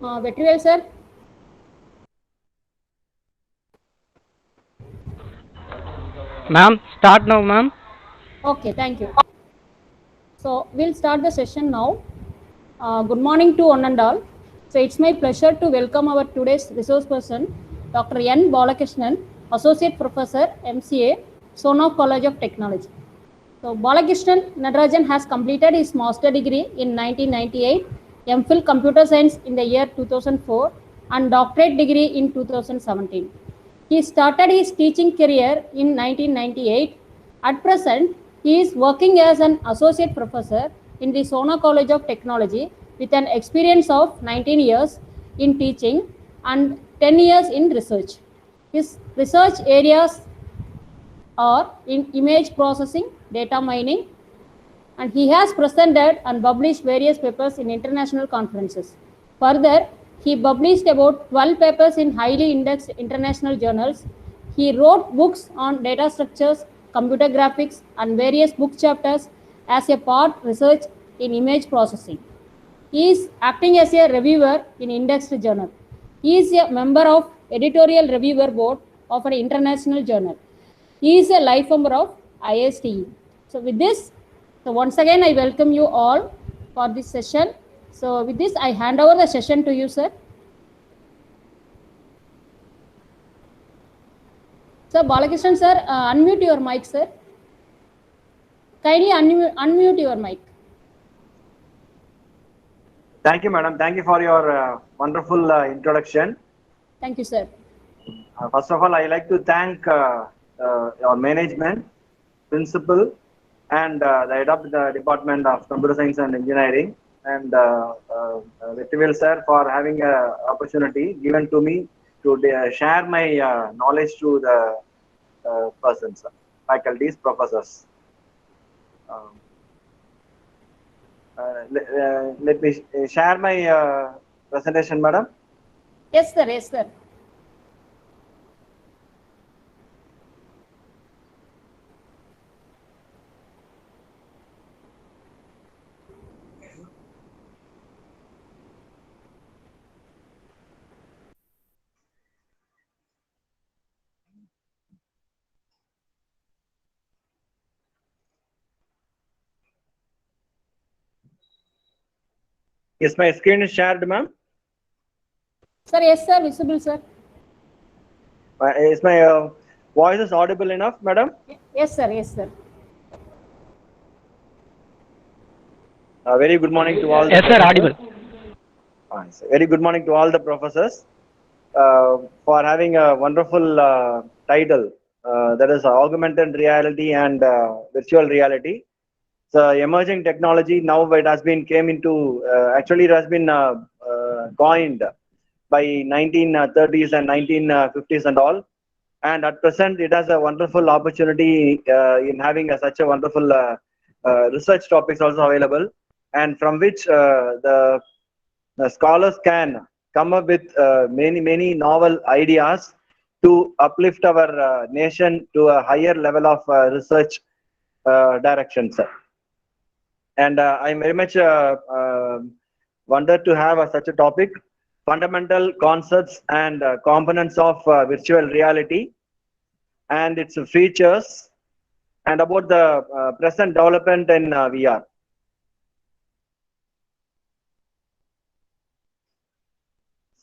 Vetrivel sir. Ma'am, start now, ma'am. Okay, thank you. So we'll start the session now. Good morning to one and all. So it's my pleasure to welcome our today's resource person, Dr. N. Balakrishnan, Associate Professor, MCA, Sono College of Technology. So Balakrishnan Natarajan has completed his master degree in 1998, MPhil Computer Science in the year 2004, and doctorate degree in 2017. He started his teaching career in 1998. At present, he is working as an associate professor in the Sona College of Technology with an experience of 19 years in teaching and 10 years in research. His research areas are in image processing, data mining, and he has presented and published various papers in international conferences. Further, he published about 12 papers in highly indexed international journals. He wrote books on data structures, computer graphics, and various book chapters as a part research in image processing. He is acting as a reviewer in indexed journal. He is a member of editorial reviewer board of an international journal. He is a life member of ISTE. So with this, so once again I welcome you all for this session. So with this, I hand over the session to you, sir. Sir Balakrishnan, sir, unmute your mic, sir. Kindly unmute your mic. Thank you, madam. Thank you for your wonderful introduction. Thank you, sir. First of all, I like to thank our management, principal, and the head of the Department of Computer Science and Engineering, and Vetrivel sir for having an opportunity given to me to share my knowledge to the persons, faculties, professors. Um, let me share my presentation, madam. Yes, sir. Yes, sir. Yes, my screen is shared, ma'am. Sir, yes, sir. Visible, sir. Is my voice is audible enough, madam? Yes, sir. Yes, sir. Very good morning to all. Yes, sir, audible. Very good morning to all the professors for having a wonderful title that is augmented reality and virtual reality. So emerging technology now it has been came into actually it has been coined by 1930s and 1950s and all, and at present it has a wonderful opportunity in having such a wonderful research topics also available, and from which the scholars can come up with many novel ideas to uplift our nation to a higher level of research directions. And I'm very much wondered to have such a topic: fundamental concepts and components of virtual reality and its features, and about the present development in VR.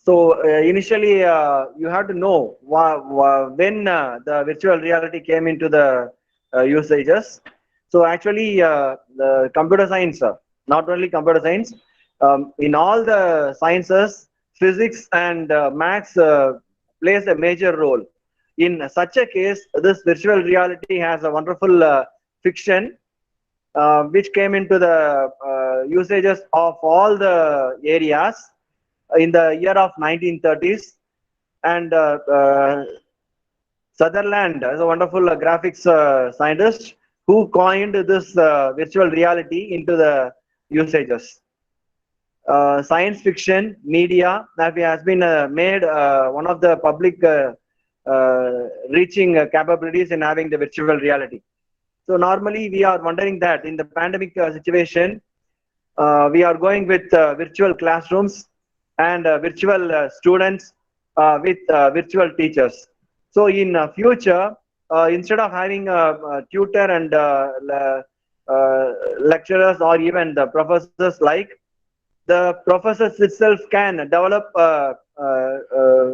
So initially, you have to know when the virtual reality came into the usages. So actually, the computer science, not only computer science, in all the sciences, physics and maths plays a major role. In such a case, this virtual reality has a wonderful fiction which came into the usages of all the areas in the year of 1930s, and Sutherland is a wonderful graphics scientist who coined this virtual reality into the usages. Science fiction media that has been made one of the public reaching capabilities in having the virtual reality. So normally we are wondering that in the pandemic situation, we are going with virtual classrooms and virtual students with virtual teachers. So in future, instead of having a tutor and lecturers or even the professors like, the professors itself can develop a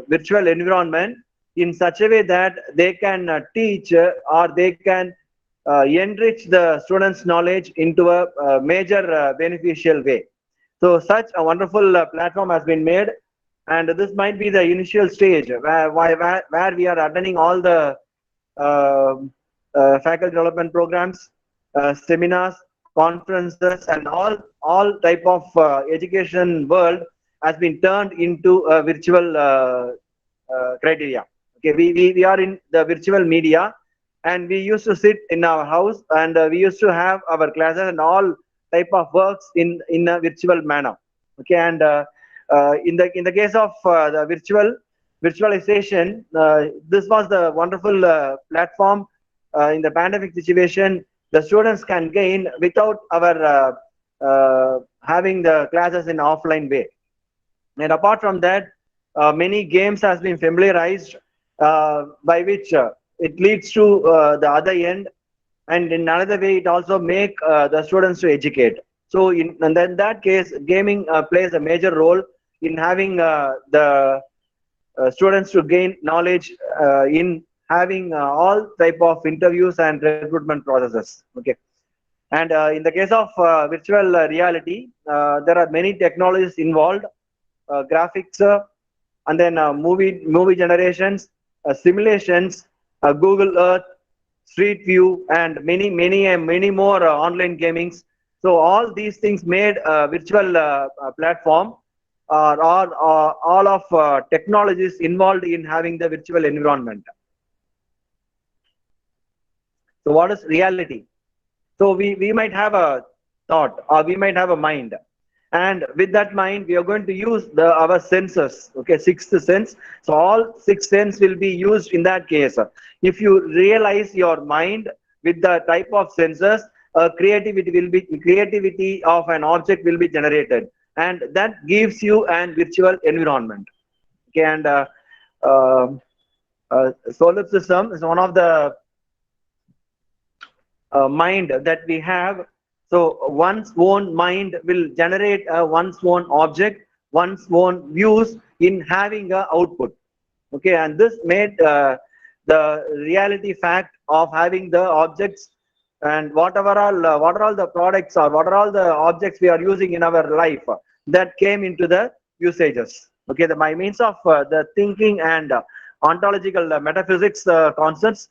virtual environment in such a way that they can teach or they can enrich the students' knowledge into a major beneficial way. So such a wonderful platform has been made, and this might be the initial stage where we are attending all the uh, faculty development programs, seminars, conferences, and all type of education world has been turned into a virtual criteria. Okay, we are in the virtual media, and we used to sit in our house, and we used to have our classes and all type of works in a virtual manner. Okay, and in the case of the virtualization, this was the wonderful platform in the pandemic situation. The students can gain without our having the classes in offline way. And apart from that, many games has been familiarized, by which it leads to the other end, and in another way it also make the students to educate. So and in that case, gaming plays a major role in having the students to gain knowledge in having all type of interviews and recruitment processes. Okay, and in the case of virtual reality, there are many technologies involved, graphics, and then movie generations, simulations, Google Earth, Street View, and many more online gamings. So all these things made a virtual platform, or all of technologies involved in having the virtual environment. So what is reality? So we might have a thought, or we might have a mind, and with that mind we are going to use our senses. Okay, sixth sense. So all six sense will be used in that case. If you realize your mind with the type of senses, creativity of an object will be generated, and that gives you an virtual environment. Okay, and uh, solipsism is one of the mind that we have. So one's own mind will generate one's own object, one's own views in having a output. Okay, and this made the reality fact of having the objects, and what are all the products, or what are all the objects we are using in our life, that came into the usages. Okay, by means of the thinking and ontological metaphysics concepts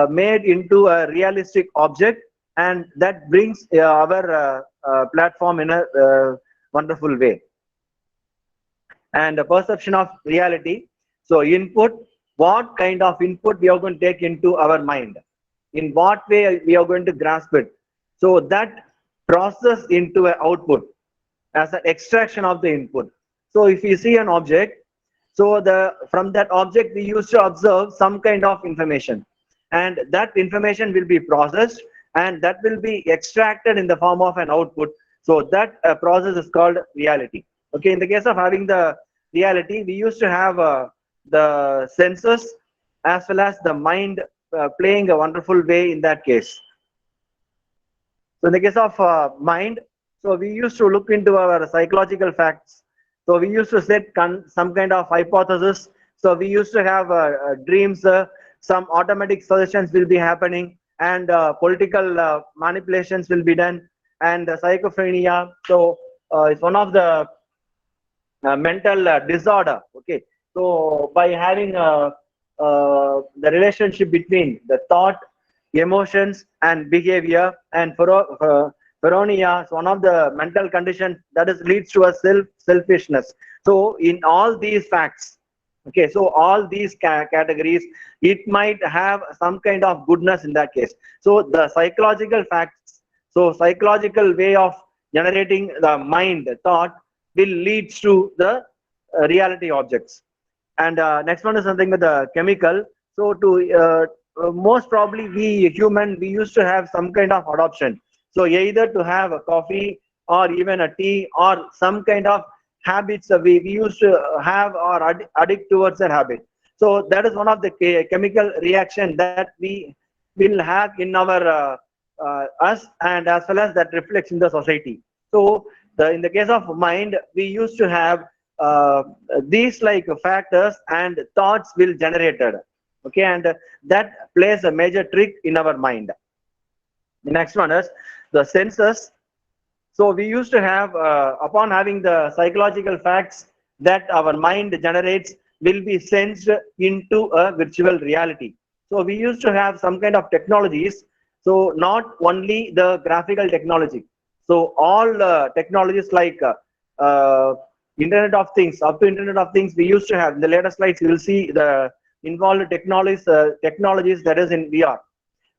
made into a realistic object, and that brings our platform in a wonderful way. And the perception of reality. So input, what kind of input we are going to take into our mind, in what way we are going to grasp it. So that process into an output as an extraction of the input. So if you see an object, so from that object we used to observe some kind of information, and that information will be processed, and that will be extracted in the form of an output. So that process is called reality. Okay, in the case of having the reality, we used to have the senses as well as the mind playing a wonderful way in that case. So in the case of mind, so we used to look into our psychological facts. So we used to set some kind of hypothesis. So we used to have dreams, some automatic suggestions will be happening, and political manipulations will be done, and schizophrenia. So it's one of the mental disorder. Okay, so by having the relationship between the thought, emotions, and behavior, and paranoia is one of the mental conditions that leads to a selfishness. So in all these facts, okay, so all these categories, it might have some kind of goodness in that case. So the psychological facts, so psychological way of generating the mind thought will lead to the reality objects. And next one is something with the chemical. So to most probably we used to have some kind of adoption. So either to have a coffee or even a tea or some kind of habits we used to have or addict towards that habit. So that is one of the chemical reaction that we will have in our us, and as well as that reflects in the society. So in the case of mind, we used to have these like factors and thoughts will generated. Okay, and that plays a major trick in our mind. The next one is the senses. So we used to have, upon having the psychological facts that our mind generates will be sensed into a virtual reality. So we used to have some kind of technologies. So not only the graphical technology. So all technologies like Internet of Things, up to Internet of Things, we used to have. In the later slides, you will see the involved technologies that is in VR.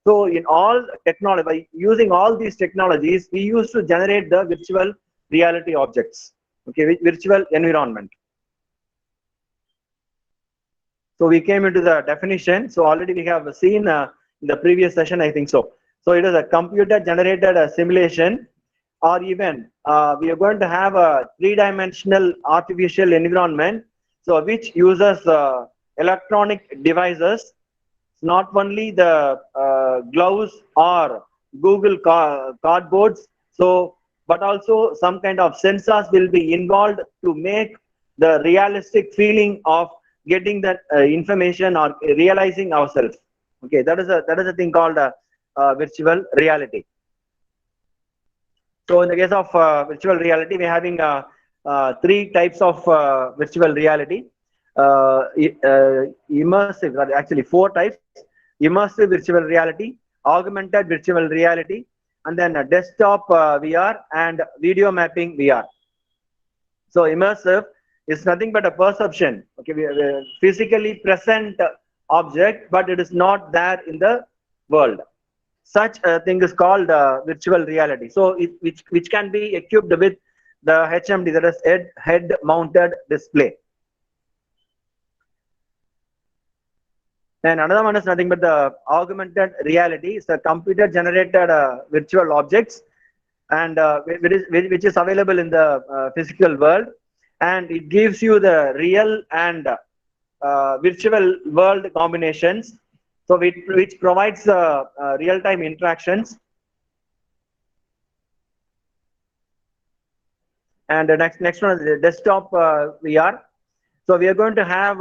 So in all technology, by using all these technologies, we used to generate the virtual reality objects, okay, virtual environment. So we came into the definition. So already we have seen in the previous session, I think so. So it is a computer generated simulation, or even we are going to have a three-dimensional artificial environment, so which uses electronic devices, not only the gloves or Google cardboards, so but also some kind of sensors will be involved to make the realistic feeling of getting that information or realizing ourselves. Okay, that is a thing called virtual reality. So in the case of virtual reality, we're having three types of virtual reality. Immersive, actually four types: immersive virtual reality, augmented virtual reality, and then a desktop VR and video mapping VR. So immersive is nothing but a perception. Okay, we are physically present object, but it is not there in the world. Such a thing is called virtual reality. So which can be equipped with the HMD, that is head mounted display. And another one is nothing but the augmented reality. It's a computer generated virtual objects, and which is available in the physical world, and it gives you the real and virtual world combinations, so which provides real-time interactions. And the next one is the desktop VR. So we are going to have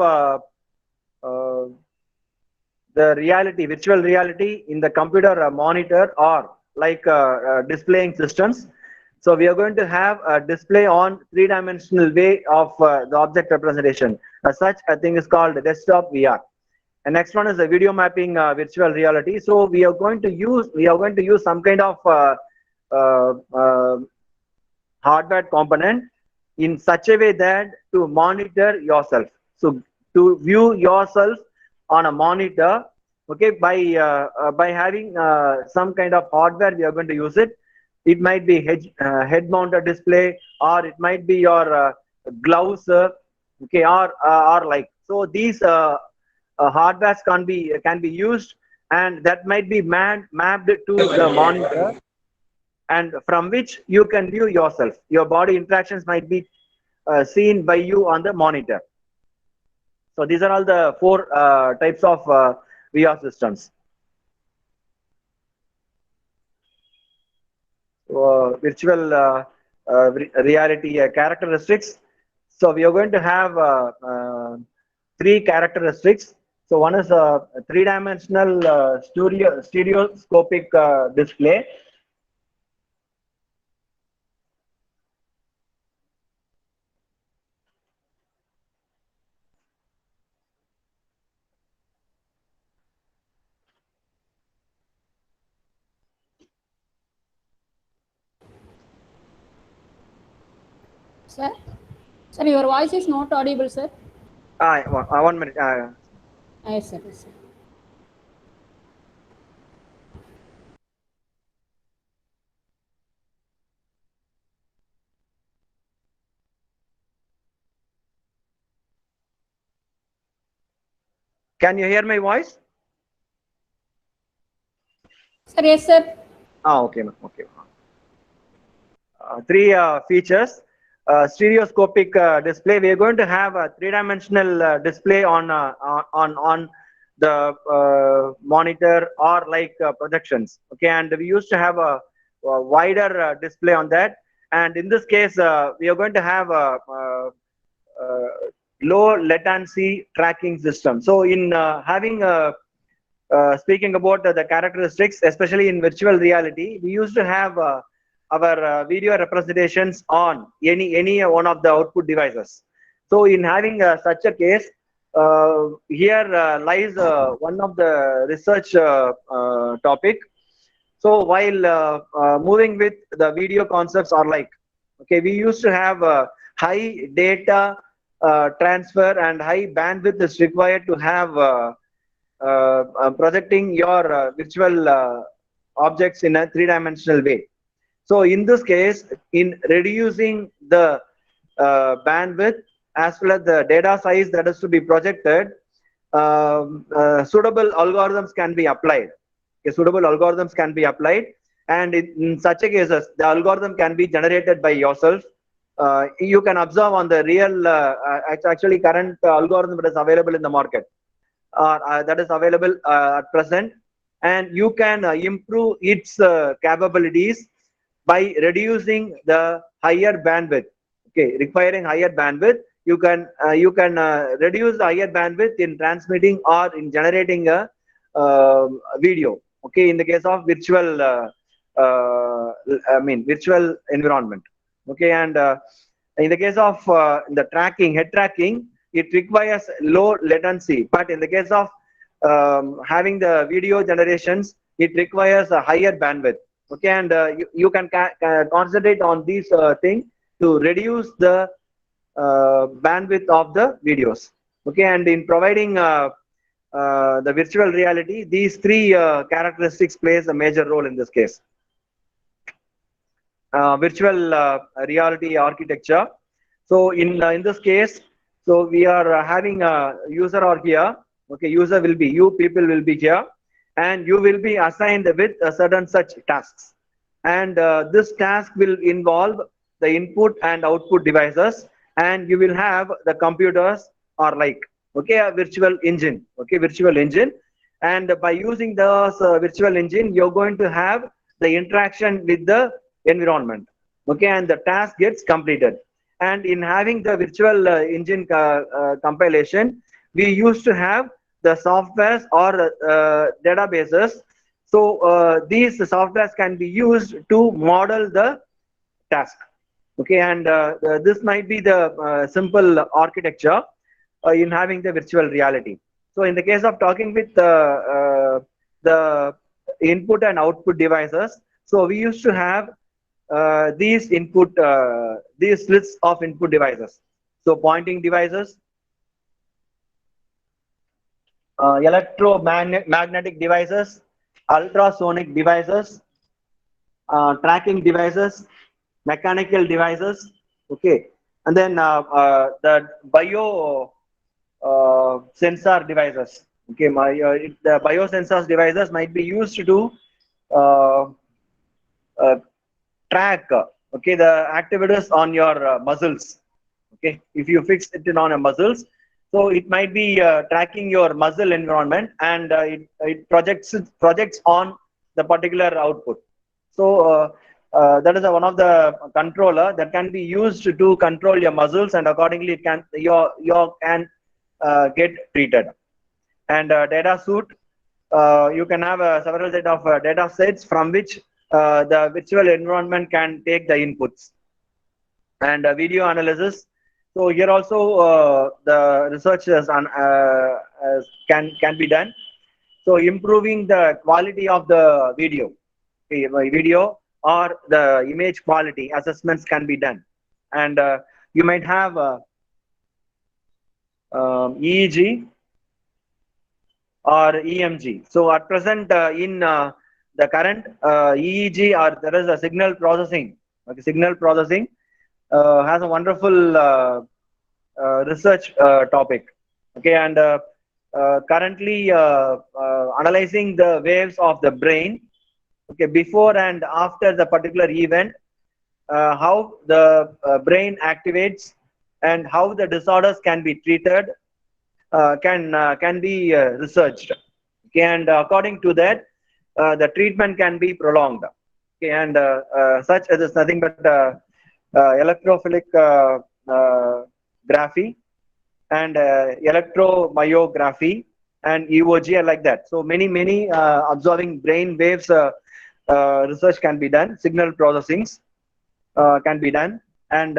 the reality, virtual reality in the computer monitor or like displaying systems. So we are going to have a display on three-dimensional way of the object representation. As such, a thing is called desktop VR. And next one is the video mapping virtual reality. So we are going to use some kind of hardware component in such a way that to monitor yourself. So to view yourself on a monitor, okay, by having some kind of hardware, we are going to use it. It might be head mounted display, or it might be your gloves, okay, or like. So these hardwares can be used, and that might be mapped to the monitor, and from which you can view yourself. Your body interactions might be seen by you on the monitor. So these are all the four types of VR systems. Virtual reality characteristics. So we are going to have three characteristics. So one is a three-dimensional stereoscopic display. Sir, sir, your voice is not audible, sir. 1 minute. Yes, sir. Yes, sir. Can you hear my voice? Sir, yes, sir. Okay, okay. Three features. stereoscopic display. We are going to have a three-dimensional display on the monitor or like projections. Okay, and we used to have a wider display on that. And in this case, we are going to have a low latency tracking system. So in having speaking about the characteristics, especially in virtual reality, we used to have our video representations on any one of the output devices. So in having such a case, here lies one of the research topic. So while moving with the video concepts are like, okay, we used to have high data transfer and high bandwidth is required to have projecting your virtual objects in a three-dimensional way. So in this case, in reducing the bandwidth as well as the data size that is to be projected, suitable algorithms can be applied. Okay, suitable algorithms can be applied, and in such a cases, the algorithm can be generated by yourself. You can observe on the real, actually current algorithm that is available in the market, that is available at present, and you can improve its capabilities by reducing the higher bandwidth. Okay, requiring higher bandwidth, you can reduce the higher bandwidth in transmitting or in generating a video. Okay, in the case of virtual, virtual environment. Okay, and in the case of the tracking, head tracking, it requires low latency. But in the case of having the video generations, it requires a higher bandwidth. Okay, and you can concentrate on these things to reduce the bandwidth of the videos. Okay, and in providing the virtual reality, these three characteristics plays a major role in this case. Virtual reality architecture. So in this case, so we are having a user or here. Okay, user will be you, people will be here, and you will be assigned with a certain such tasks. And this task will involve the input and output devices, and you will have the computers or like, okay, a virtual engine. Okay, virtual engine. And by using the virtual engine, you're going to have the interaction with the environment. Okay, and the task gets completed. And in having the virtual engine compilation, we used to have the softwares or databases. So these softwares can be used to model the task. Okay, and this might be the simple architecture in having the virtual reality. So in the case of talking with the input and output devices, so we used to have these lists of input devices. So pointing devices, electromagnetic devices, ultrasonic devices, tracking devices, mechanical devices. Okay, and then the bio sensor devices. Okay, the biosensors devices might be used to track okay the activities on your muscles. Okay, if you fix it on your muscles, so it might be tracking your muscle environment, and it projects on the particular output. So that is one of the controller that can be used to control your muscles, and accordingly it can your can get treated. And data suite, you can have several set of data sets from which the virtual environment can take the inputs. And video analysis. So here also the researchers can be done. So improving the quality of the video, or the image quality assessments can be done. And you might have EEG or EMG. So at present in the current EEG, or there is a signal processing. Okay, signal processing has a wonderful research topic. Okay, and currently analyzing the waves of the brain. Okay, before and after the particular event, how the brain activates and how the disorders can be treated, can be researched. Okay, and according to that, the treatment can be prolonged. Okay, and such as is nothing but electrophilic graphy and electromyography and EOG are like that. So many observing brain waves research can be done. Signal processings can be done, and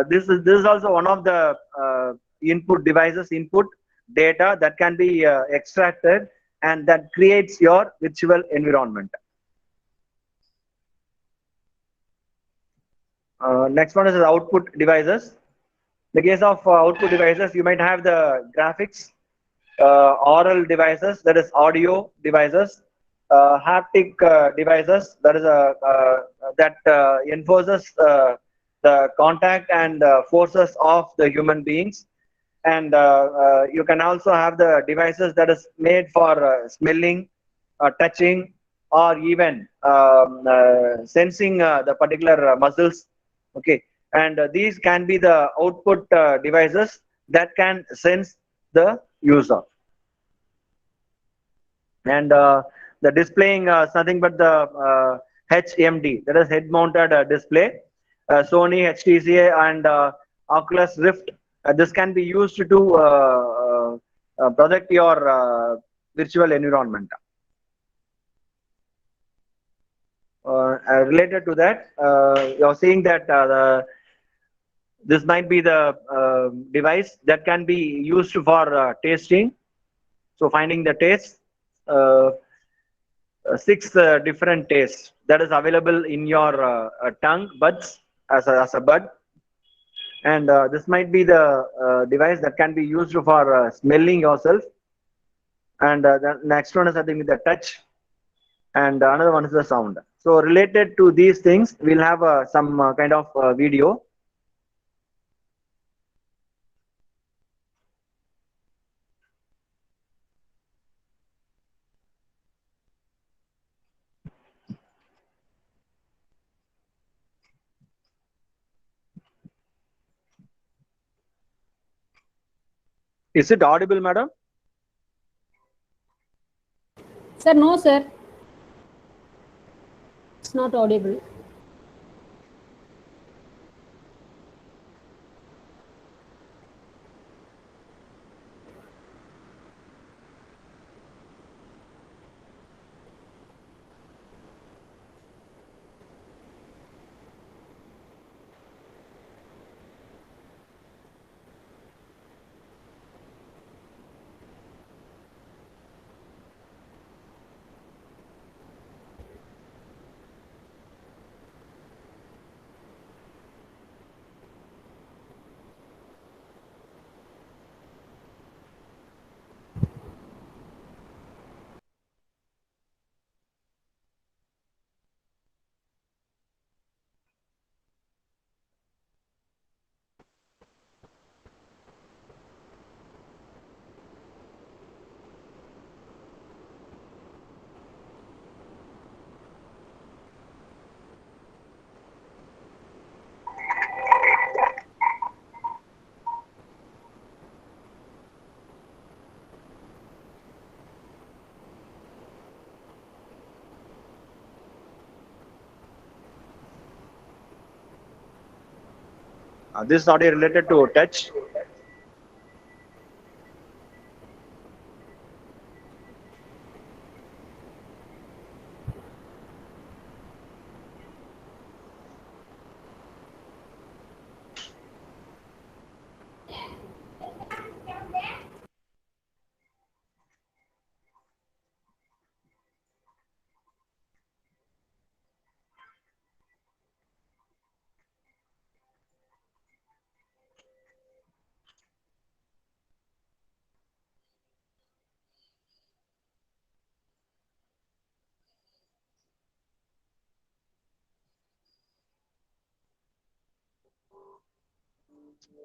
this is also one of the input devices, input data that can be extracted, and that creates your virtual environment. Next one is the output devices. In the case of output devices, you might have the graphics, oral devices, that is audio devices, haptic devices, that is that enforces the contact and forces of the human beings, and you can also have the devices that is made for smelling, touching, or even sensing the particular muscles. Okay, and these can be the output devices that can sense the user. And the displaying is nothing but the HMD, that is head mounted display. Sony, HTC, and Oculus Rift. This can be used to project your virtual environment. Related to that, you're seeing that this might be the device that can be used for tasting. So finding the taste, 6 different tastes that is available in your tongue buds as a bud, and this might be the device that can be used for smelling yourself, and the next one is I think the touch, and another one is the sound. So related to these things, we'll have some kind of video. Is it audible, madam? Sir, no, sir. It's not audible. This is audio related to touch.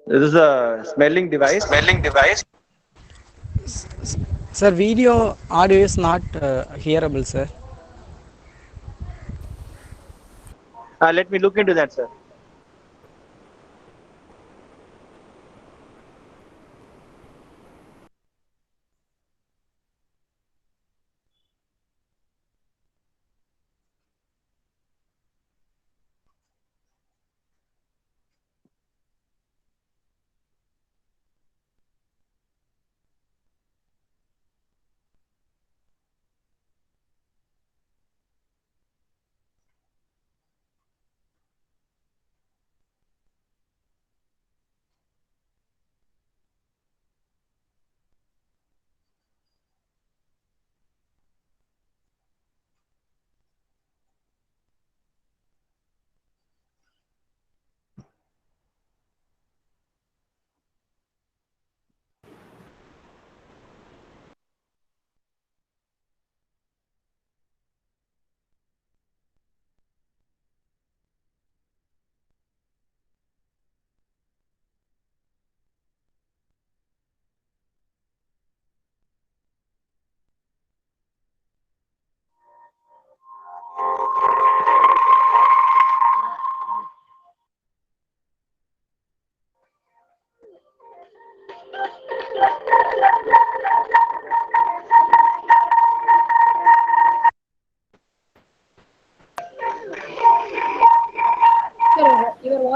This is a smelling device. Sir, video audio is not hearable, sir. Let me look into that, sir.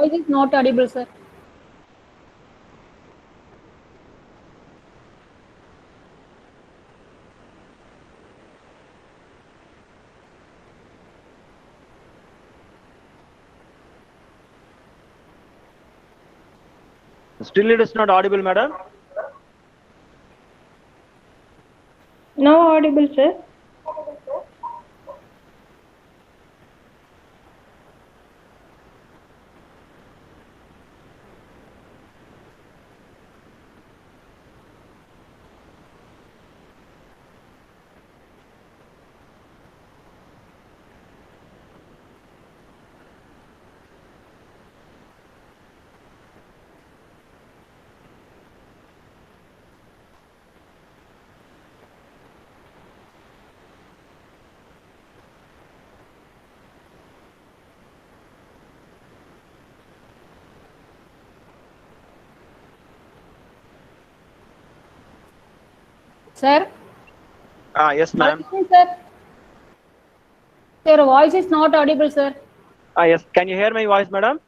voice is not audible, sir. Still, it is not audible, madam. No audible, sir. Sir? Yes, ma'am. Sir? Your voice is not audible, sir. Yes. Can you hear my voice, madam?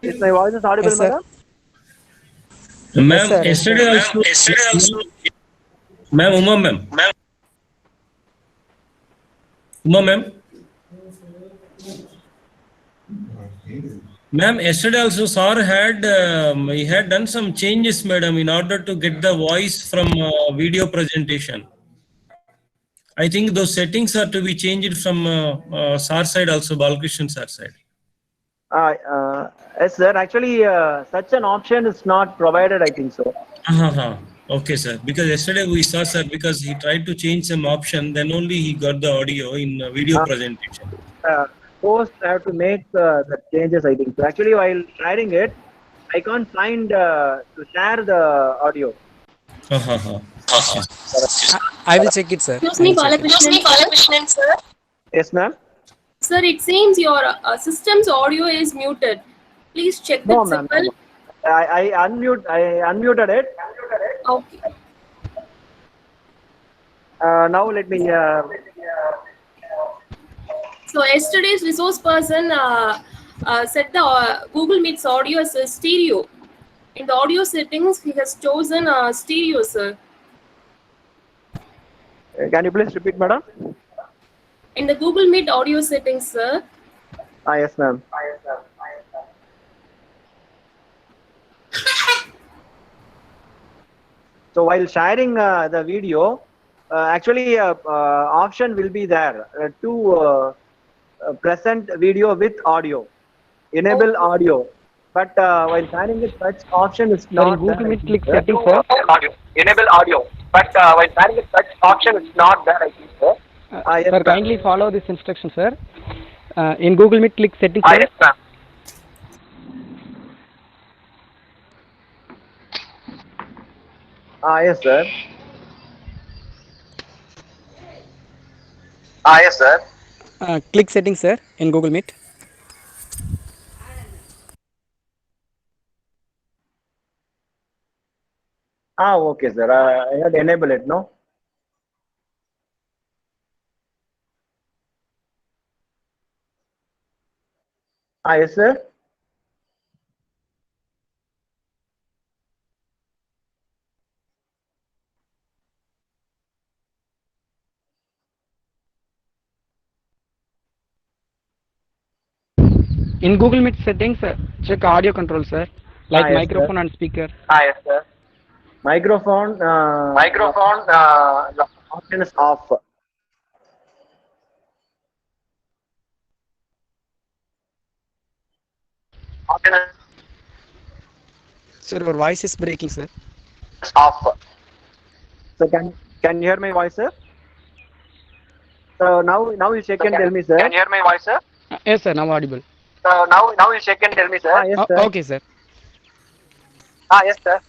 Is my voice is audible, Yes, sir. madam? Ma'am, sir. yesterday also, ma'am, Uma ma'am, ma'am, yesterday also sir had he had done some changes, madam, in order to get the voice from video presentation. I think those settings are to be changed from sir side also, Balkrishnan sir side. Yes, sir. Actually, such an option is not provided, I think so. Uh-huh. Okay, sir. Because yesterday we saw, sir, because he tried to change some option, then only he got the audio in video presentation. Post I have to make the changes, I think. So actually, while sharing it, I can't find to share the audio. Uh-huh. I will check it, sir. Excuse I me, will check it. Balakrishnan sir. Yes, ma'am. Sir, it seems your system's audio is muted. Please check No, that ma'am. symbol. I unmuted it. Okay. Now let me. So yesterday's resource person set the Google Meet's audio as a stereo. In the audio settings, he has chosen stereo, sir. Can you please repeat, madam? In the Google Meet audio settings, sir, Yes, ma'am. So while sharing the video, actually option will be there to present video with audio, enable audio. But while sharing it, such option is not in Google there, Meet, I click think, settings, sir. audio, enable audio. But while sharing it, such option is not there, I think, sir. Yes, Sir, ma'am. kindly follow this instruction, sir. In Google Meet, click settings, sir. Yes, ma'am. Yes, sir. Yes, sir. Click settings, sir, in Google Meet. Okay, sir. I had enabled it, no? Yes, sir. In Google Meet settings, check audio control, sir. Like Yes, microphone sir. and speaker. Yes, sir. Microphone. The option is off. Option Sir, your voice is breaking, sir. is off. So can you hear my voice, sir? So now you check and tell me, sir. Can you hear my voice, sir? Yes, sir, now audible. So now you check and tell me, sir. Yes, sir. Okay, sir. Yes, sir.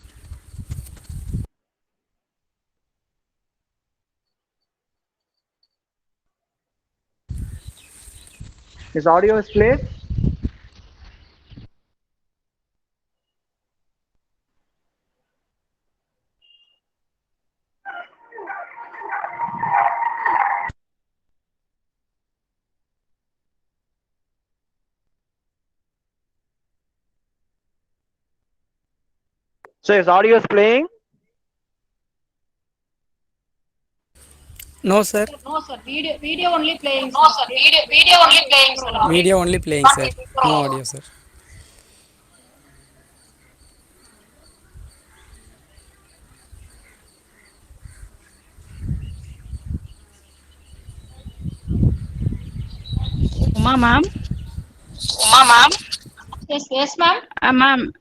His audio is played. So his audio is playing. No, sir. No, sir. Video only playing. No, sir. Video only playing, sir. Video only playing, sir. No audio, sir. Uma ma'am, Uma, ma'am. Yes, ma'am. ma'am,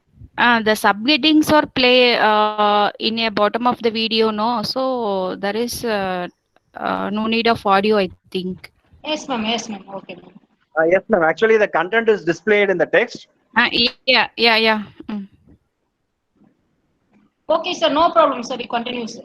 the subheadings are play in a bottom of the video, no? So there is no need of audio, I think. Yes, ma'am. Okay, ma'am. Yes, ma'am. Actually, the content is displayed in the text. Yeah. Mm. Okay, sir. No problem, sir. We continue, sir.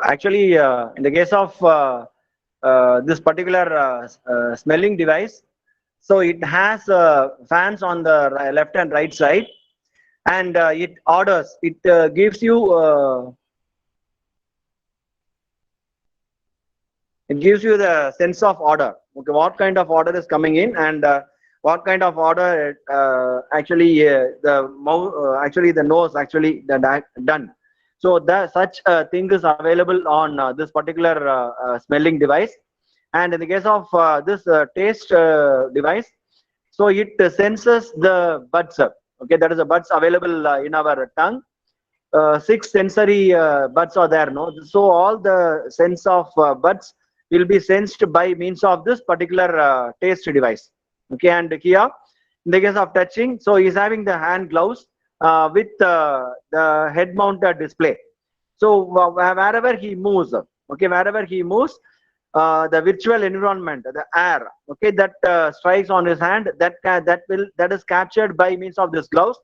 Actually, in the case of this particular smelling device, so it has fans on the left and right side, and it orders. It gives you. It gives you the sense of order. Okay, what kind of order is coming in, and what kind of order actually actually the nose actually done. So such a thing is available on this particular smelling device. And in the case of this taste device, so it senses the buds. Okay, that is the buds available in our tongue. 6 sensory buds are there. No, so all the sense of buds will be sensed by means of this particular taste device. Okay, and here in the case of touching, so he's having the hand gloves with the head mounted display. So wherever he moves, okay, wherever he moves, the virtual environment, the air, okay, that strikes on his hand, that is captured by means of this gloves,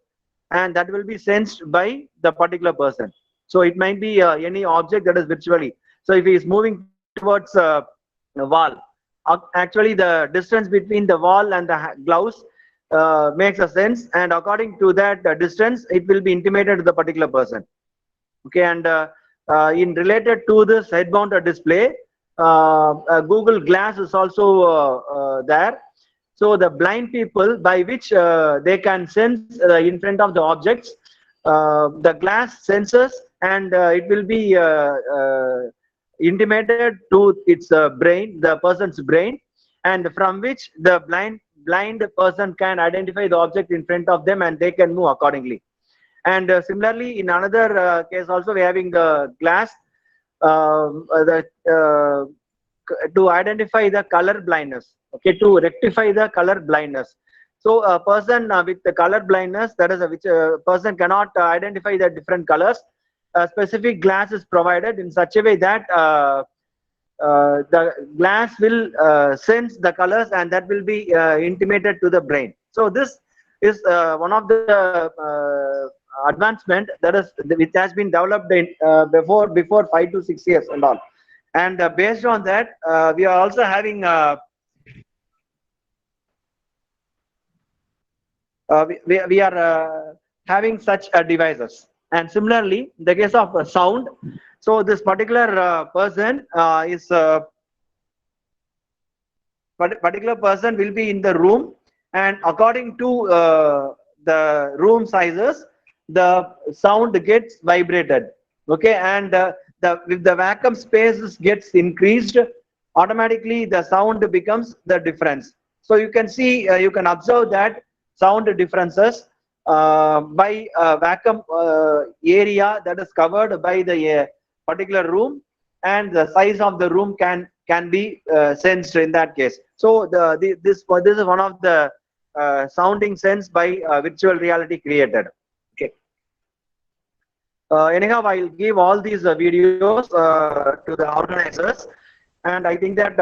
and that will be sensed by the particular person. So it might be any object that is virtually. So if he is moving towards the wall, actually the distance between the wall and the gloves makes a sense, and according to that distance, it will be intimated to the particular person. Okay, and in related to this head-mounted display, Google Glass is also there. So the blind people, by which they can sense in front of the objects, the glass senses, and it will be intimated to its brain, the person's brain, and from which the blind person can identify the object in front of them, and they can move accordingly. And similarly, in another case also, we are having the glass to identify the color blindness. Okay, to rectify the color blindness. So a person with the color blindness, that is which person cannot identify the different colors, a specific glass is provided in such a way that the glass will sense the colors, and that will be intimated to the brain. So this is one of the advancement that is which has been developed in before 5 to 6 years and all. And based on that, we are also having we are having such devices. And similarly, in the case of sound, so this particular person particular person will be in the room, and according to the room sizes, the sound gets vibrated. Okay, and if the vacuum space gets increased, automatically the sound becomes the difference. So you can see, you can observe that sound differences by vacuum area that is covered by the particular room, and the size of the room can be sensed in that case. So this is one of the sounding sense by virtual reality created. Okay. Anyhow, I'll give all these videos to the organizers, and I think that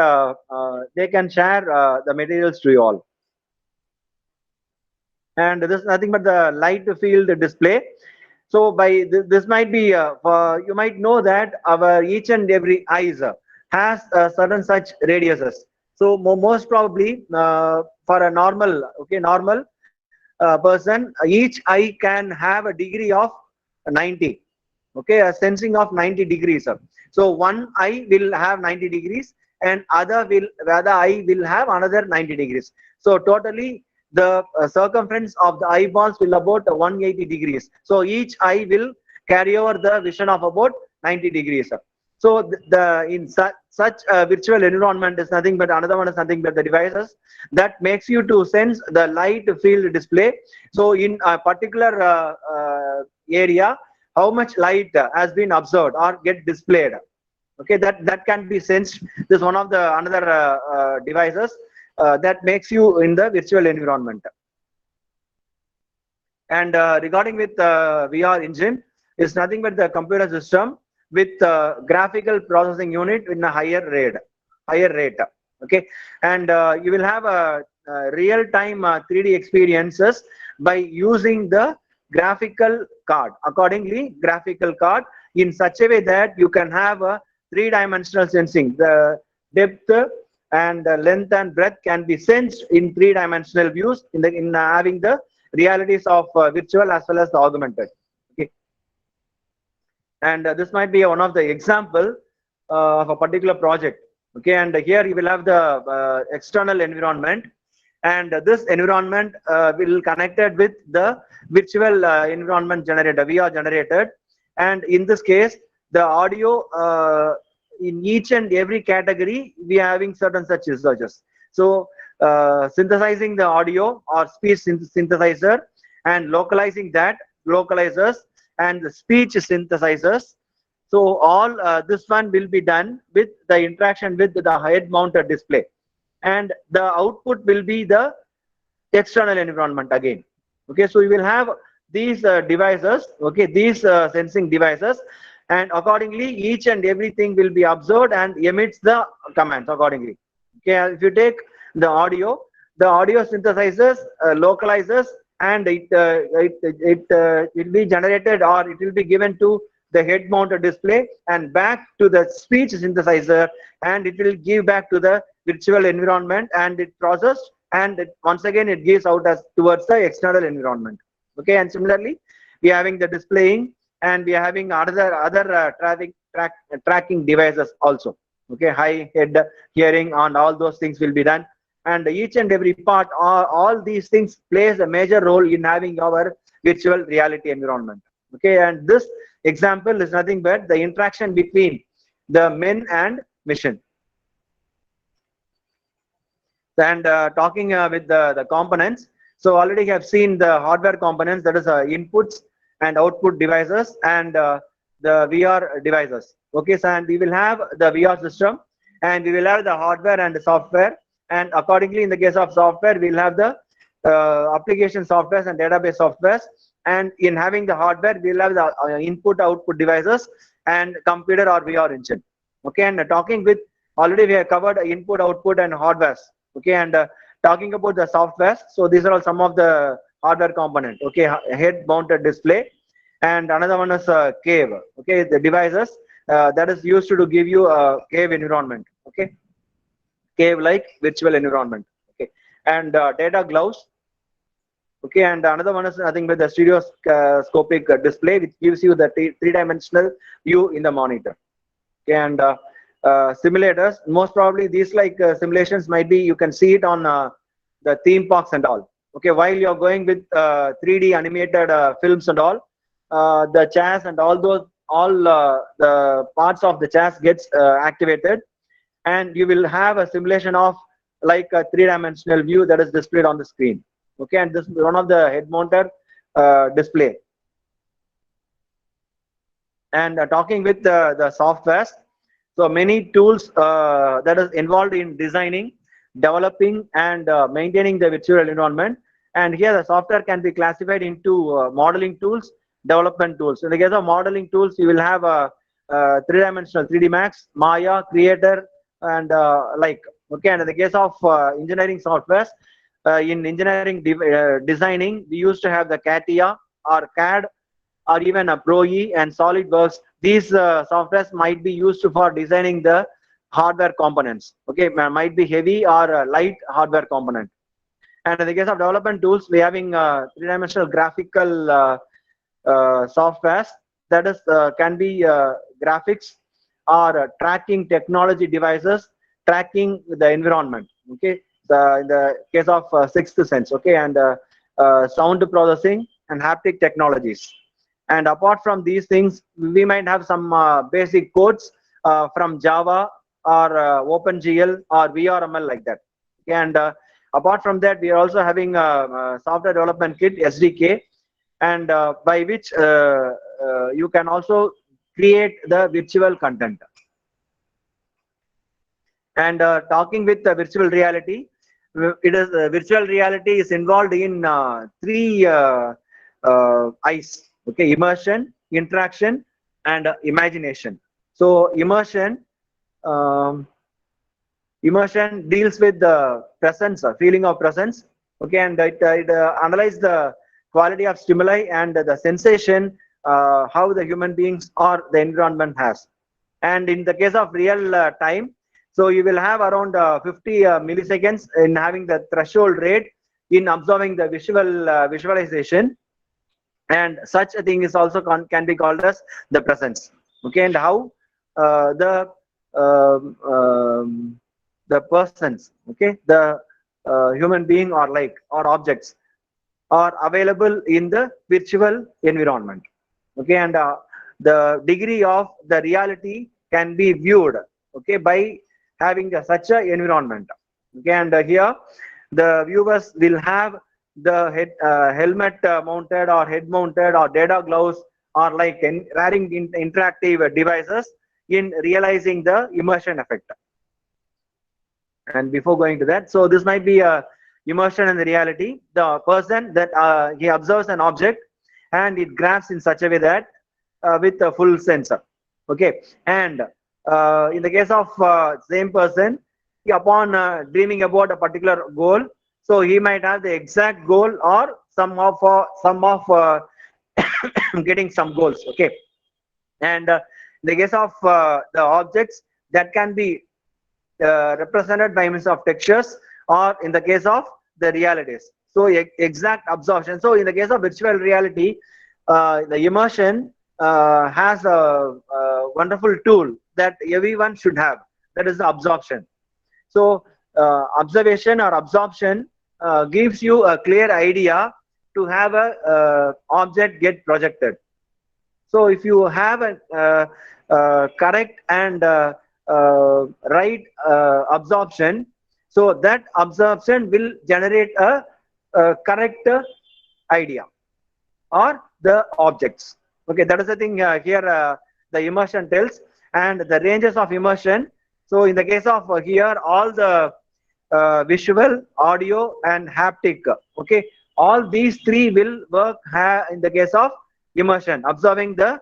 they can share the materials to you all. And this is nothing but the light field display. So by this might be, you might know that our each and every eyes has certain such radiuses. So most probably for a normal, okay, normal person, each eye can have a degree of 90, okay, a sensing of 90 degrees. So one eye will have 90 degrees and other eye will have another 90 degrees. So totally the circumference of the eyeballs will about 180 degrees. So each eye will carry over the vision of about 90 degrees. So in such a virtual environment is nothing but, another one is nothing but the devices that makes you to sense the light field display. So in a particular area, how much light has been observed or get displayed. Okay, that can be sensed. This is one of the another devices that makes you in the virtual environment. And regarding with VR engine, is nothing but the computer system with graphical processing unit in a higher rate. Okay, and you will have a real-time 3D experiences by using the graphical card. Accordingly, graphical card in such a way that you can have a three-dimensional sensing. The depth and the length and breadth can be sensed in three-dimensional views in having the realities of virtual as well as the augmented. Okay, and this might be one of the example of a particular project. Okay, and here you will have the external environment, and this environment will connected with the virtual environment generator, VR generated, and in this case the audio in each and every category we are having certain such researches. So synthesizing the audio or speech synthesizer and localizing that localizers and the speech synthesizers. So all this one will be done with the interaction with the head mounted display, and the output will be the external environment again. Okay, so you will have these devices, okay, these sensing devices, and accordingly each and everything will be observed and emits the commands accordingly. Okay, if you take the audio synthesizes, localizes, and it will be generated or it will be given to the head mounted display and back to the speech synthesizer, and it will give back to the virtual environment, and it processed, and once again it gives out as towards the external environment. Okay, and similarly we are having the displaying, and we are having other tracking devices also. Okay, high head hearing and all those things will be done, and each and every part, all these things plays a major role in having our virtual reality environment. Okay, and this example is nothing but the interaction between the men and machine. And talking with the components, so already have seen the hardware components, that is inputs and output devices, and the VR devices. Okay, so and we will have the VR system, and we will have the hardware and the software, and accordingly in the case of software we will have the application softwares and database softwares, and in having the hardware we will have the input output devices and computer or VR engine. Okay, and talking with, already we have covered input output and hardwares. Okay, and talking about the softwares, so these are all some of the hardware component. Okay, head mounted display, and another one is cave. Okay, the devices that is used to give you a cave environment. Okay, cave like virtual environment. Okay, and data gloves. Okay, and another one is nothing but the stereoscopic display, which gives you the three-dimensional view in the monitor. Okay, and simulators, most probably these like simulations might be, you can see it on the theme parks and all. Okay, while you're going with 3D animated films and all, the chairs and all those, the parts of the chairs gets activated, and you will have a simulation of like a three-dimensional view that is displayed on the screen. Okay, and this is one of the head mounted display. And talking with the softwares, so many tools that is involved in designing, developing, and maintaining the virtual environment. And here the software can be classified into modeling tools, development tools. In the case of modeling tools, you will have a three-dimensional 3D Max, Maya, Creator, and like. Okay, and in the case of engineering softwares, in engineering designing, we used to have the CATIA or CAD or even a Pro-E and SolidWorks. These softwares might be used for designing the hardware components. Okay, might be heavy or light hardware component. And in the case of development tools, we having three-dimensional graphical softwares, that is can be graphics or tracking technology devices tracking the environment. Okay, in the case of sixth sense. Okay, and sound processing and haptic technologies. And apart from these things, we might have some basic codes from Java or OpenGL or VRML like that. Okay, and apart from that, we are also having a software development kit SDK, and by which you can also create the virtual content. And talking with the virtual reality, it is virtual reality is involved in three I's. Okay, immersion, interaction, and imagination. So immersion deals with the presence, feeling of presence. Okay, and it analyzes the quality of stimuli and the sensation how the human beings or the environment has. And in the case of real time, so you will have around 50 milliseconds in having the threshold rate in observing the visualization, and such a thing is also can be called as the presence. Okay, and how the persons, okay, the human being or like or objects are available in the virtual environment. Okay, and the degree of the reality can be viewed, okay, by having such an environment. Okay, and here the viewers will have the helmet mounted or head mounted or data gloves or like wearing interactive devices in realizing the immersion effect. And before going to that, so this might be a immersion in the reality. The person that he observes an object and it grabs in such a way that with a full sensor. Okay, and in the case of same person, upon dreaming about a particular goal, so he might have the exact goal or some of getting some goals. Okay, and in the case of the objects, that can be represented by means of textures, or in the case of the realities, so exact absorption. So in the case of virtual reality, the immersion has a wonderful tool that everyone should have, that is the absorption. So observation or absorption gives you a clear idea to have a object get projected. So if you have a correct and right absorption, so that absorption will generate a correct idea or the objects. Okay, that is the thing here the immersion tells, and the ranges of immersion. So in the case of here, all the visual, audio, and haptic. Okay, all these three will work in the case of immersion, observing the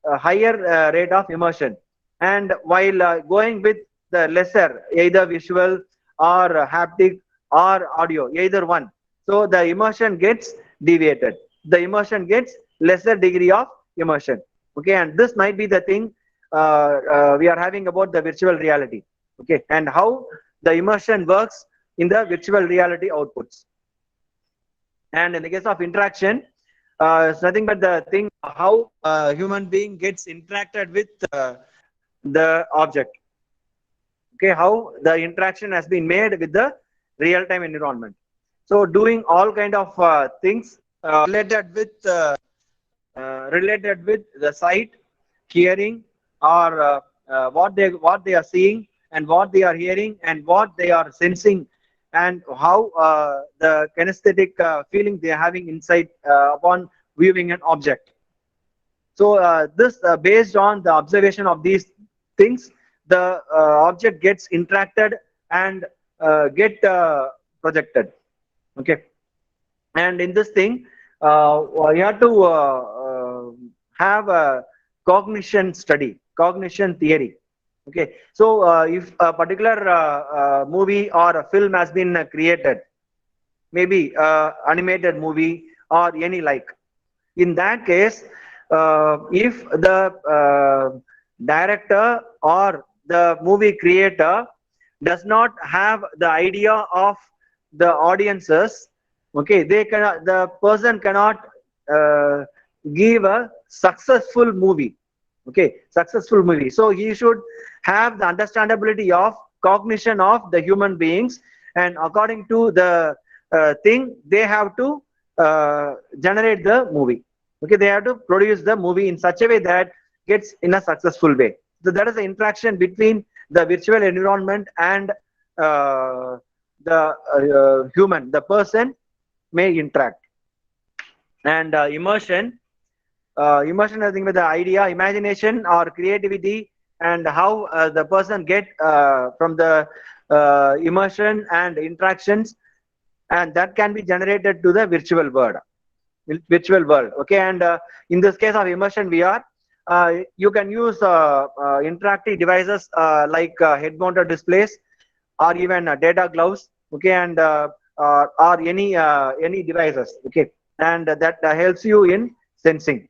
higher rate of immersion. And while going with the lesser, either visual or haptic or audio, either one, so the immersion gets deviated. The immersion gets lesser degree of immersion. Okay, and this might be the thing we are having about the virtual reality. Okay, and how the immersion works in the virtual reality outputs. And in the case of interaction, it's nothing but the thing how a human being gets interacted with the object. Okay, how the interaction has been made with the real-time environment. So doing all kind of things related with the sight, hearing, or what they are seeing and what they are hearing and what they are sensing, and how the kinesthetic feeling they are having inside upon viewing an object. So this based on the observation of these things, the object gets interacted and get projected. Okay, and in this thing you have to have a cognition study, cognition theory. Okay, so if a particular movie or a film has been created, maybe animated movie or any like, in that case if the director or the movie creator does not have the idea of the audiences, okay, the person cannot give a successful movie. Okay, successful movie. So he should have the understandability of cognition of the human beings, and according to the thing, they have to generate the movie. Okay, they have to produce the movie in such a way that gets in a successful way. So that is the interaction between the virtual environment and the human. The person may interact. And immersion. Immersion, I think, with the idea, imagination, or creativity, and how the person get from the immersion and interactions, and that can be generated to the virtual world. Okay, and in this case of immersion VR, you can use interactive devices like head-mounted displays, or even data gloves. Okay, and or any devices. Okay, and that helps you in sensing.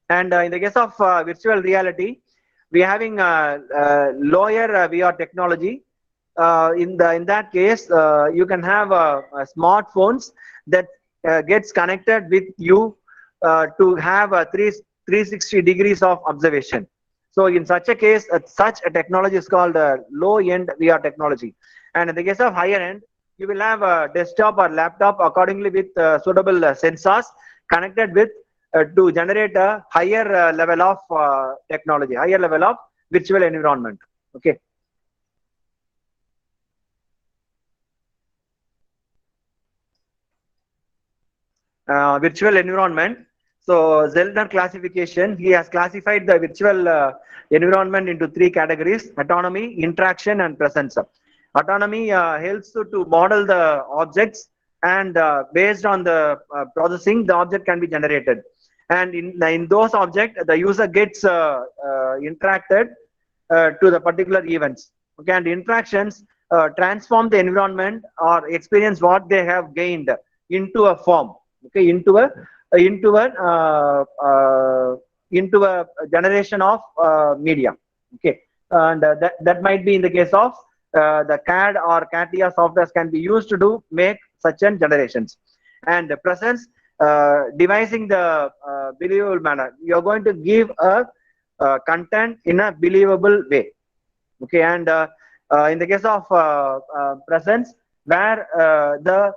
And in the case of virtual reality, we are having lower VR technology. In that case, you can have smartphones that gets connected with you to have 360 degrees of observation. So in such a case, such a technology is called low-end VR technology. And in the case of higher end, you will have a desktop or laptop accordingly with suitable sensors connected with to generate a higher level of technology, higher level of virtual environment. Okay. Virtual environment. So Zellner classification, he has classified the virtual environment into 3 categories: autonomy, interaction, and presence. Autonomy helps to model the objects, and based on the processing, the object can be generated. And in those objects, the user gets interacted to the particular events. Okay, and interactions transform the environment or experience what they have gained into a form. Okay, into a generation of media. Okay, and that might be in the case of the CAD or CATIA softwares can be used to make such an generations. And the presence, devising the believable manner. You are going to give a content in a believable way. Okay, and in the case of presence, where the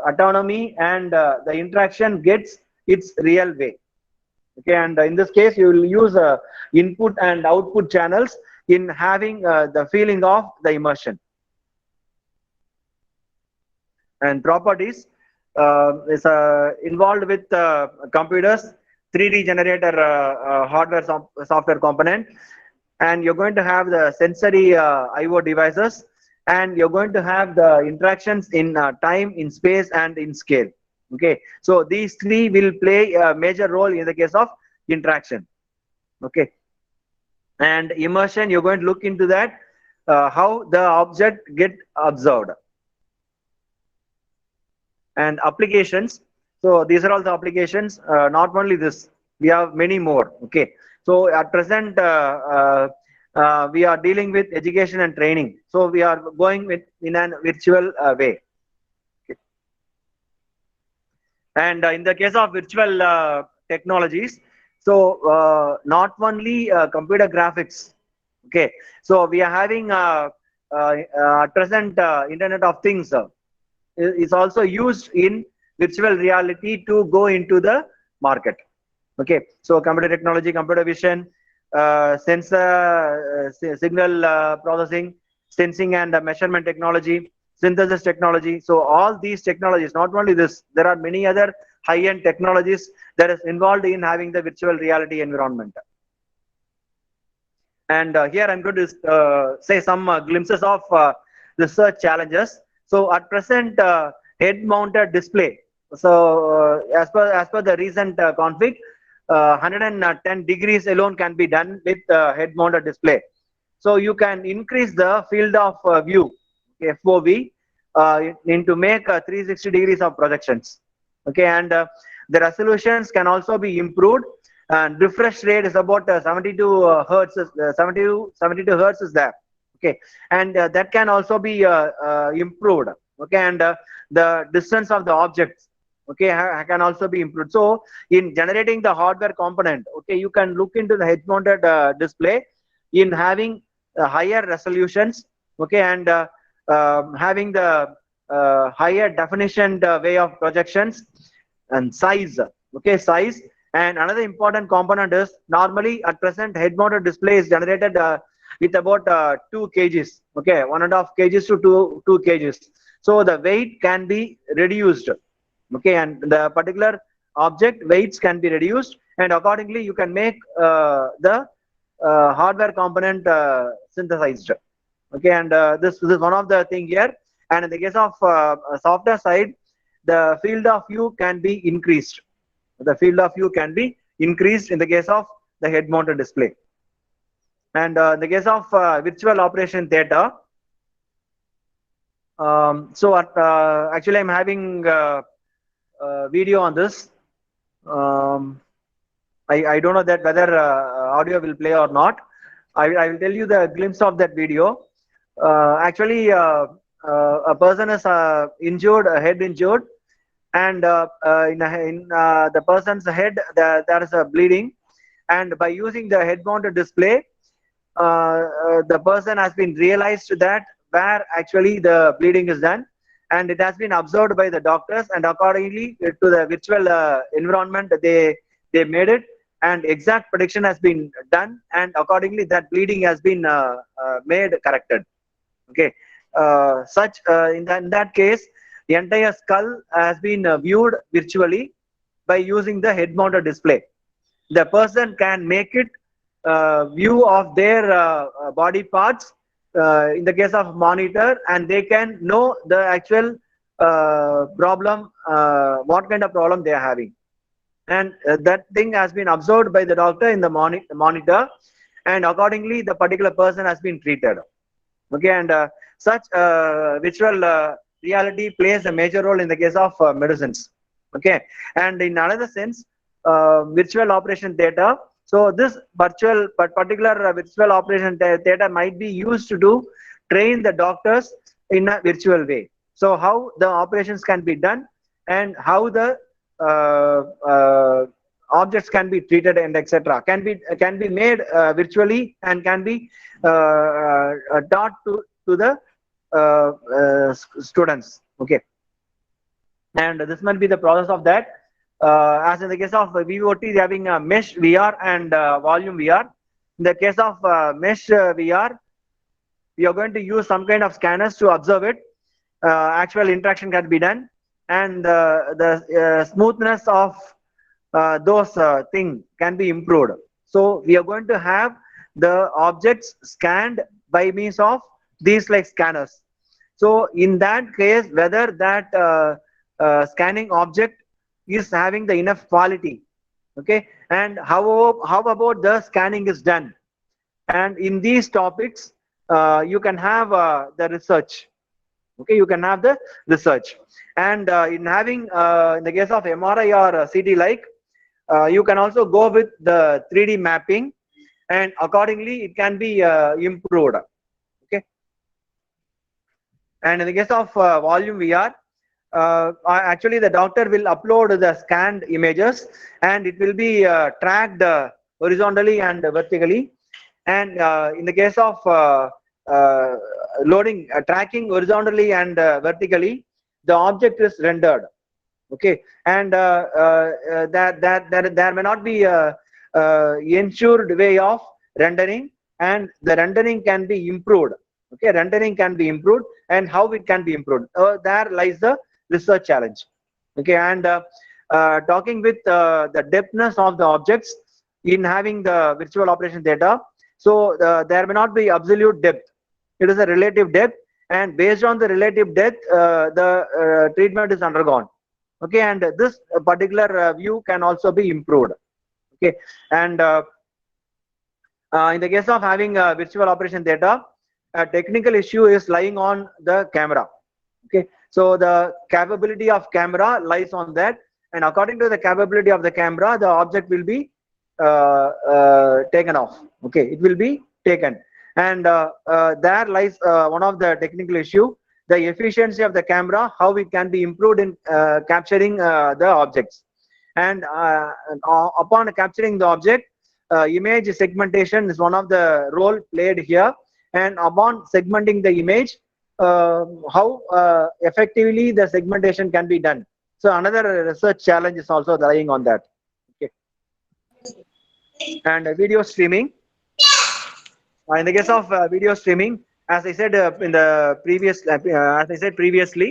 autonomy and the interaction gets its real way. Okay, and in this case, you will use input and output channels in having the feeling of the immersion. And properties is involved with computers, 3D generator hardware software component, and you're going to have the sensory IO devices, and you're going to have the interactions in time, in space, and in scale. Okay, so these 3 will play a major role in the case of interaction. Okay, and immersion, you're going to look into that, how the object get observed. And applications, so these are all the applications. Not only this, we have many more. Okay, so at present we are dealing with education and training, so we are going with in a virtual way. Okay. And in the case of virtual technologies, so not only computer graphics. Okay, so we are having at present Internet of Things is also used in virtual reality to go into the market. Okay, so computer technology, computer vision, sensor signal processing, sensing and measurement technology, synthesis technology. So all these technologies, not only this, there are many other high-end technologies that is involved in having the virtual reality environment. And here I'm going to say some glimpses of research challenges. So at present, head-mounted display. So as per the recent config, 110 degrees alone can be done with head-mounted display. So you can increase the field of view, FOV, into make 360 degrees of projections. Okay, and the resolutions can also be improved, and refresh rate is about 72 hertz. 72 hertz is there. Okay, and that can also be improved. Okay, and the distance of the objects, okay, can also be improved. So in generating the hardware component, okay, you can look into the head-mounted display in having higher resolutions, okay, and having the higher definition way of projections and size, okay, size. And another important component is normally at present head-mounted display is generated with about 2 kgs, okay, 1.5 kgs to 2 kgs. So the weight can be reduced, okay, and the particular object weights can be reduced, and accordingly you can make the hardware component synthesized. Okay, and this is one of the thing here. And in the case of software side, the field of view can be increased. The field of view can be increased in the case of the head-mounted display. And in the case of virtual operation theater, actually I'm having video on this. I don't know that whether audio will play or not. I will tell you the glimpse of that video. Actually, a person is injured, head injured, and in the person's head there is a bleeding, and by using the head-mounted display, the person has been realized that where actually the bleeding is done, and it has been observed by the doctors, and accordingly to the virtual environment they made it, and exact prediction has been done, and accordingly that bleeding has been made corrected. Okay, in that case, the entire skull has been viewed virtually by using the head-mounted display. The person can make it view of their body parts in the case of monitor, and they can know the actual problem, what kind of problem they are having, and that thing has been observed by the doctor in the monitor, and accordingly the particular person has been treated. Okay, and such virtual reality plays a major role in the case of medicines. Okay, and in another sense, virtual operation theater. So this particular virtual operation theater might be used to train the doctors in a virtual way. So how the operations can be done, and how the objects can be treated, and etc. can be made virtually, and can be taught to the students. Okay, and this might be the process of that. As in the case of VOT, having a mesh VR and volume VR. In the case of mesh VR, we are going to use some kind of scanners to observe it. Actual interaction can be done, and the smoothness of those things can be improved. So we are going to have the objects scanned by means of these like scanners. So in that case, whether that scanning object is having the enough quality, okay, and how about the scanning is done, and in these topics you can have the research. Okay, you can have the research, and in having in the case of MRI or CT like, you can also go with the 3D mapping, and accordingly it can be improved. Okay, and in the case of volume VR, actually the doctor will upload the scanned images, and it will be tracked horizontally and vertically, and in the case of loading tracking horizontally and vertically, the object is rendered. Okay, and there may not be a ensured way of rendering, and the rendering can be improved. Okay, rendering can be improved, and how it can be improved, there lies the research challenge. Okay, and talking with the depthness of the objects in having the virtual operation data, so there may not be absolute depth. It is a relative depth, and based on the relative depth, the treatment is undergone. Okay, and this particular view can also be improved. Okay, and in the case of having virtual operation data, a technical issue is lying on the camera. Okay, so the capability of camera lies on that, and according to the capability of the camera, the object will be taken off. Okay, it will be taken, and there lies one of the technical issue: the efficiency of the camera, how it can be improved in capturing the objects. And upon capturing the object, image segmentation is one of the role played here. And upon segmenting the image, how effectively the segmentation can be done. So another research challenge is also lying on that. Okay. And video streaming. In the case of video streaming, as I said in the previous, as I said previously,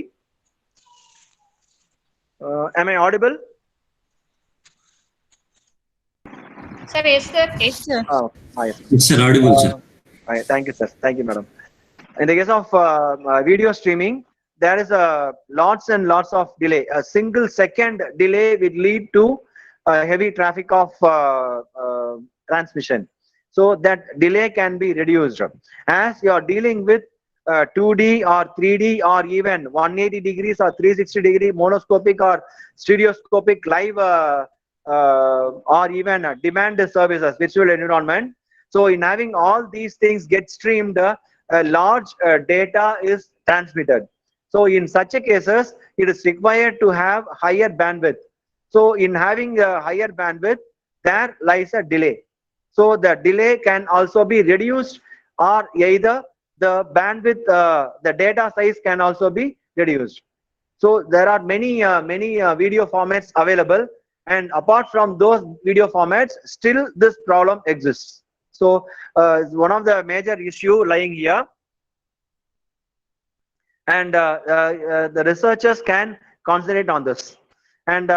am I audible? Sir, yes, sir. Yes, sir. Yes. It's audible, sir. Thank you, sir. Thank you, madam. In the case of video streaming, there is lots and lots of delay. A single second delay will lead to heavy traffic of transmission. So that delay can be reduced. As you are dealing with 2D or 3D or even 180 degrees or 360 degree monoscopic or stereoscopic live or even demand services, virtual environment. So in having all these things get streamed, large data is transmitted. So in such a cases, it is required to have higher bandwidth. So in having a higher bandwidth, there lies a delay. So the delay can also be reduced, or either the bandwidth, the data size can also be reduced. So there are many video formats available, and apart from those video formats, still this problem exists. So one of the major issue lying here, and the researchers can concentrate on this. And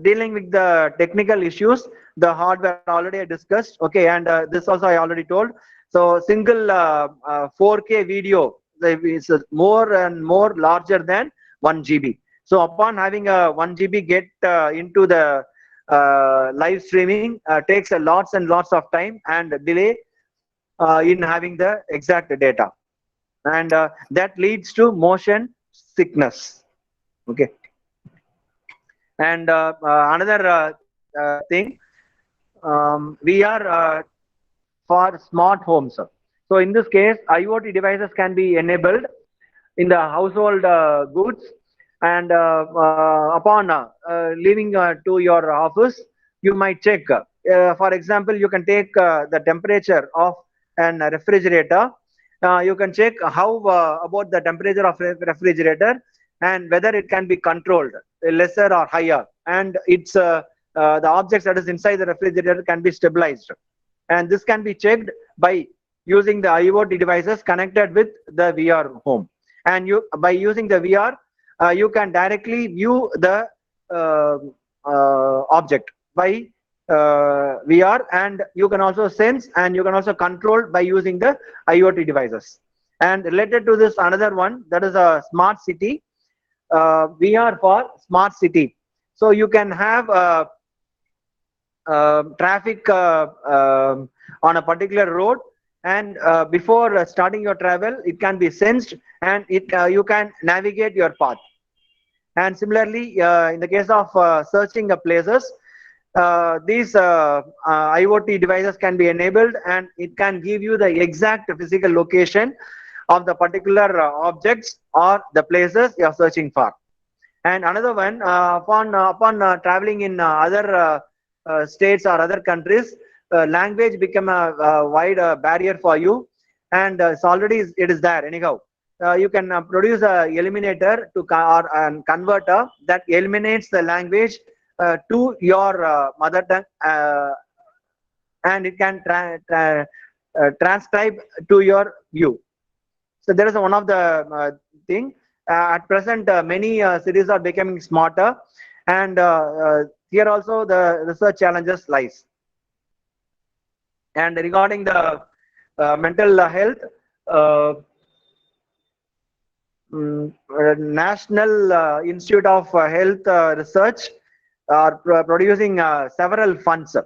dealing with the technical issues, the hardware already I discussed. Okay, and this also I already told. So single 4K video is more and more larger than 1 GB. So upon having a 1 GB get into the live streaming takes lots and lots of time and delay in having the exact data, and that leads to motion sickness. Okay. And another thing, we are for smart homes. So in this case, IoT devices can be enabled in the household goods, and upon leaving to your office, you might check. For example, you can take the temperature of an refrigerator. You can check how about the temperature of refrigerator and whether it can be controlled, lesser or higher, and it's the objects that is inside the refrigerator can be stabilized, and this can be checked by using the IoT devices connected with the VR home. And you, by using the VR, you can directly view the object by VR, and you can also sense and you can also control by using the IoT devices. And related to this, another one, that is a smart city. VR for smart city. So you can have traffic on a particular road, and before starting your travel, it can be sensed, and it you can navigate your path. And similarly, in the case of searching the places, these IoT devices can be enabled, and it can give you the exact physical location of the particular objects or the places you are searching for. And another one, upon traveling in other states or other countries, language become a wide barrier for you, and it's already it is there anyhow. You can produce a eliminator to or a converter that eliminates the language to your mother tongue, and it can transcribe to your view. So there is one of the thing. At present, many cities are becoming smarter, and here also the research challenges lies. And regarding the mental health, National Institute of Health Research are producing several funds,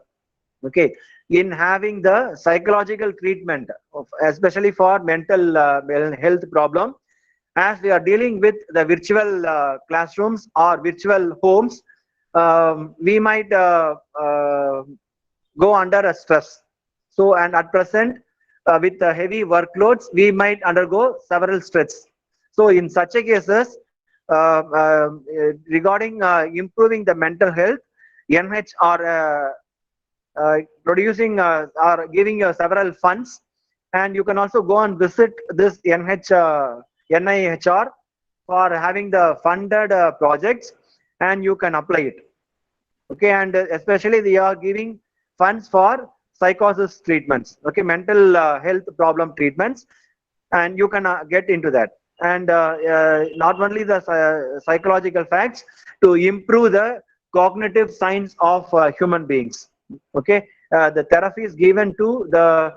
okay, in having the psychological treatment of, especially for mental health problem. As we are dealing with the virtual classrooms or virtual homes, we might go under a stress. So, and at present, with heavy workloads, we might undergo several stress. So, in such a cases, regarding improving the mental health, NH are producing or giving several funds, and you can also go and visit this NIHR for having the funded projects, and you can apply it. Okay, and especially they are giving funds for psychosis treatments, okay, mental health problem treatments, and you can get into that. And not only the psychological facts, to improve the cognitive science of human beings. Okay, the therapy is given to the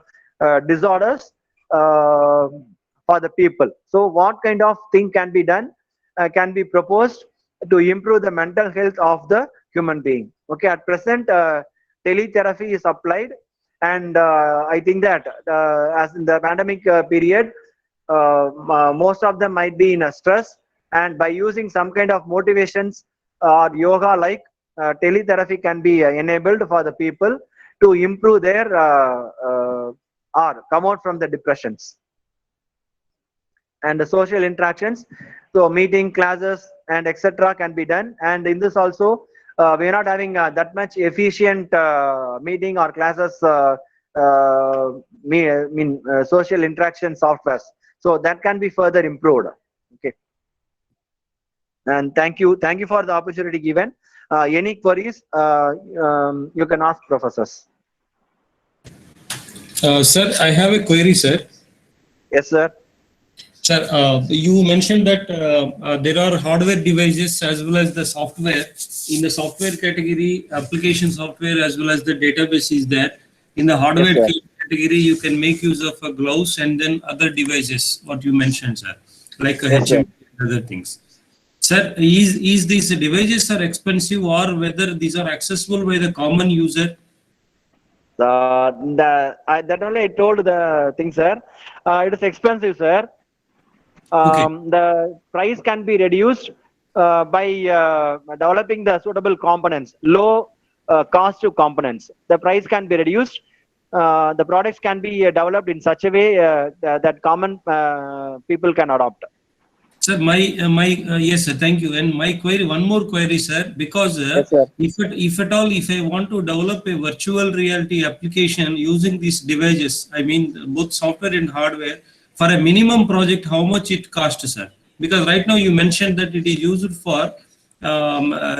disorders for the people. So what kind of thing can be done, can be proposed to improve the mental health of the human being. Okay, at present teletherapy is applied, and I think that as in the pandemic period, most of them might be in a stress, and by using some kind of motivations or yoga like, teletherapy can be enabled for the people to improve their or come out from the depressions. And the social interactions, so meeting, classes, and etc. can be done. And in this also, we are not having that much efficient meeting or classes, social interaction softwares. So that can be further improved. Okay. And thank you for the opportunity given. Any queries, you can ask professors. Sir, I have a query, sir. Yes, sir. Sir, you mentioned that there are hardware devices as well as the software. In the software category, application software as well as the database is there. In the hardware category, you can make use of a gloves and then other devices, what you mentioned, sir, like a HMI and other things. Sir, is these devices are expensive, or whether these are accessible by the common user? That only I told the thing, sir. It is expensive, sir. The price can be reduced by developing the suitable components, low cost to components. The price can be reduced. The products can be developed in such a way that common people can adopt. Sir, yes, sir, thank you. And my query, one more query, sir, because Yes, sir. if at all, if I want to develop a virtual reality application using these devices, I mean both software and hardware, for a minimum project, how much it costs, sir? Because right now you mentioned that it is used for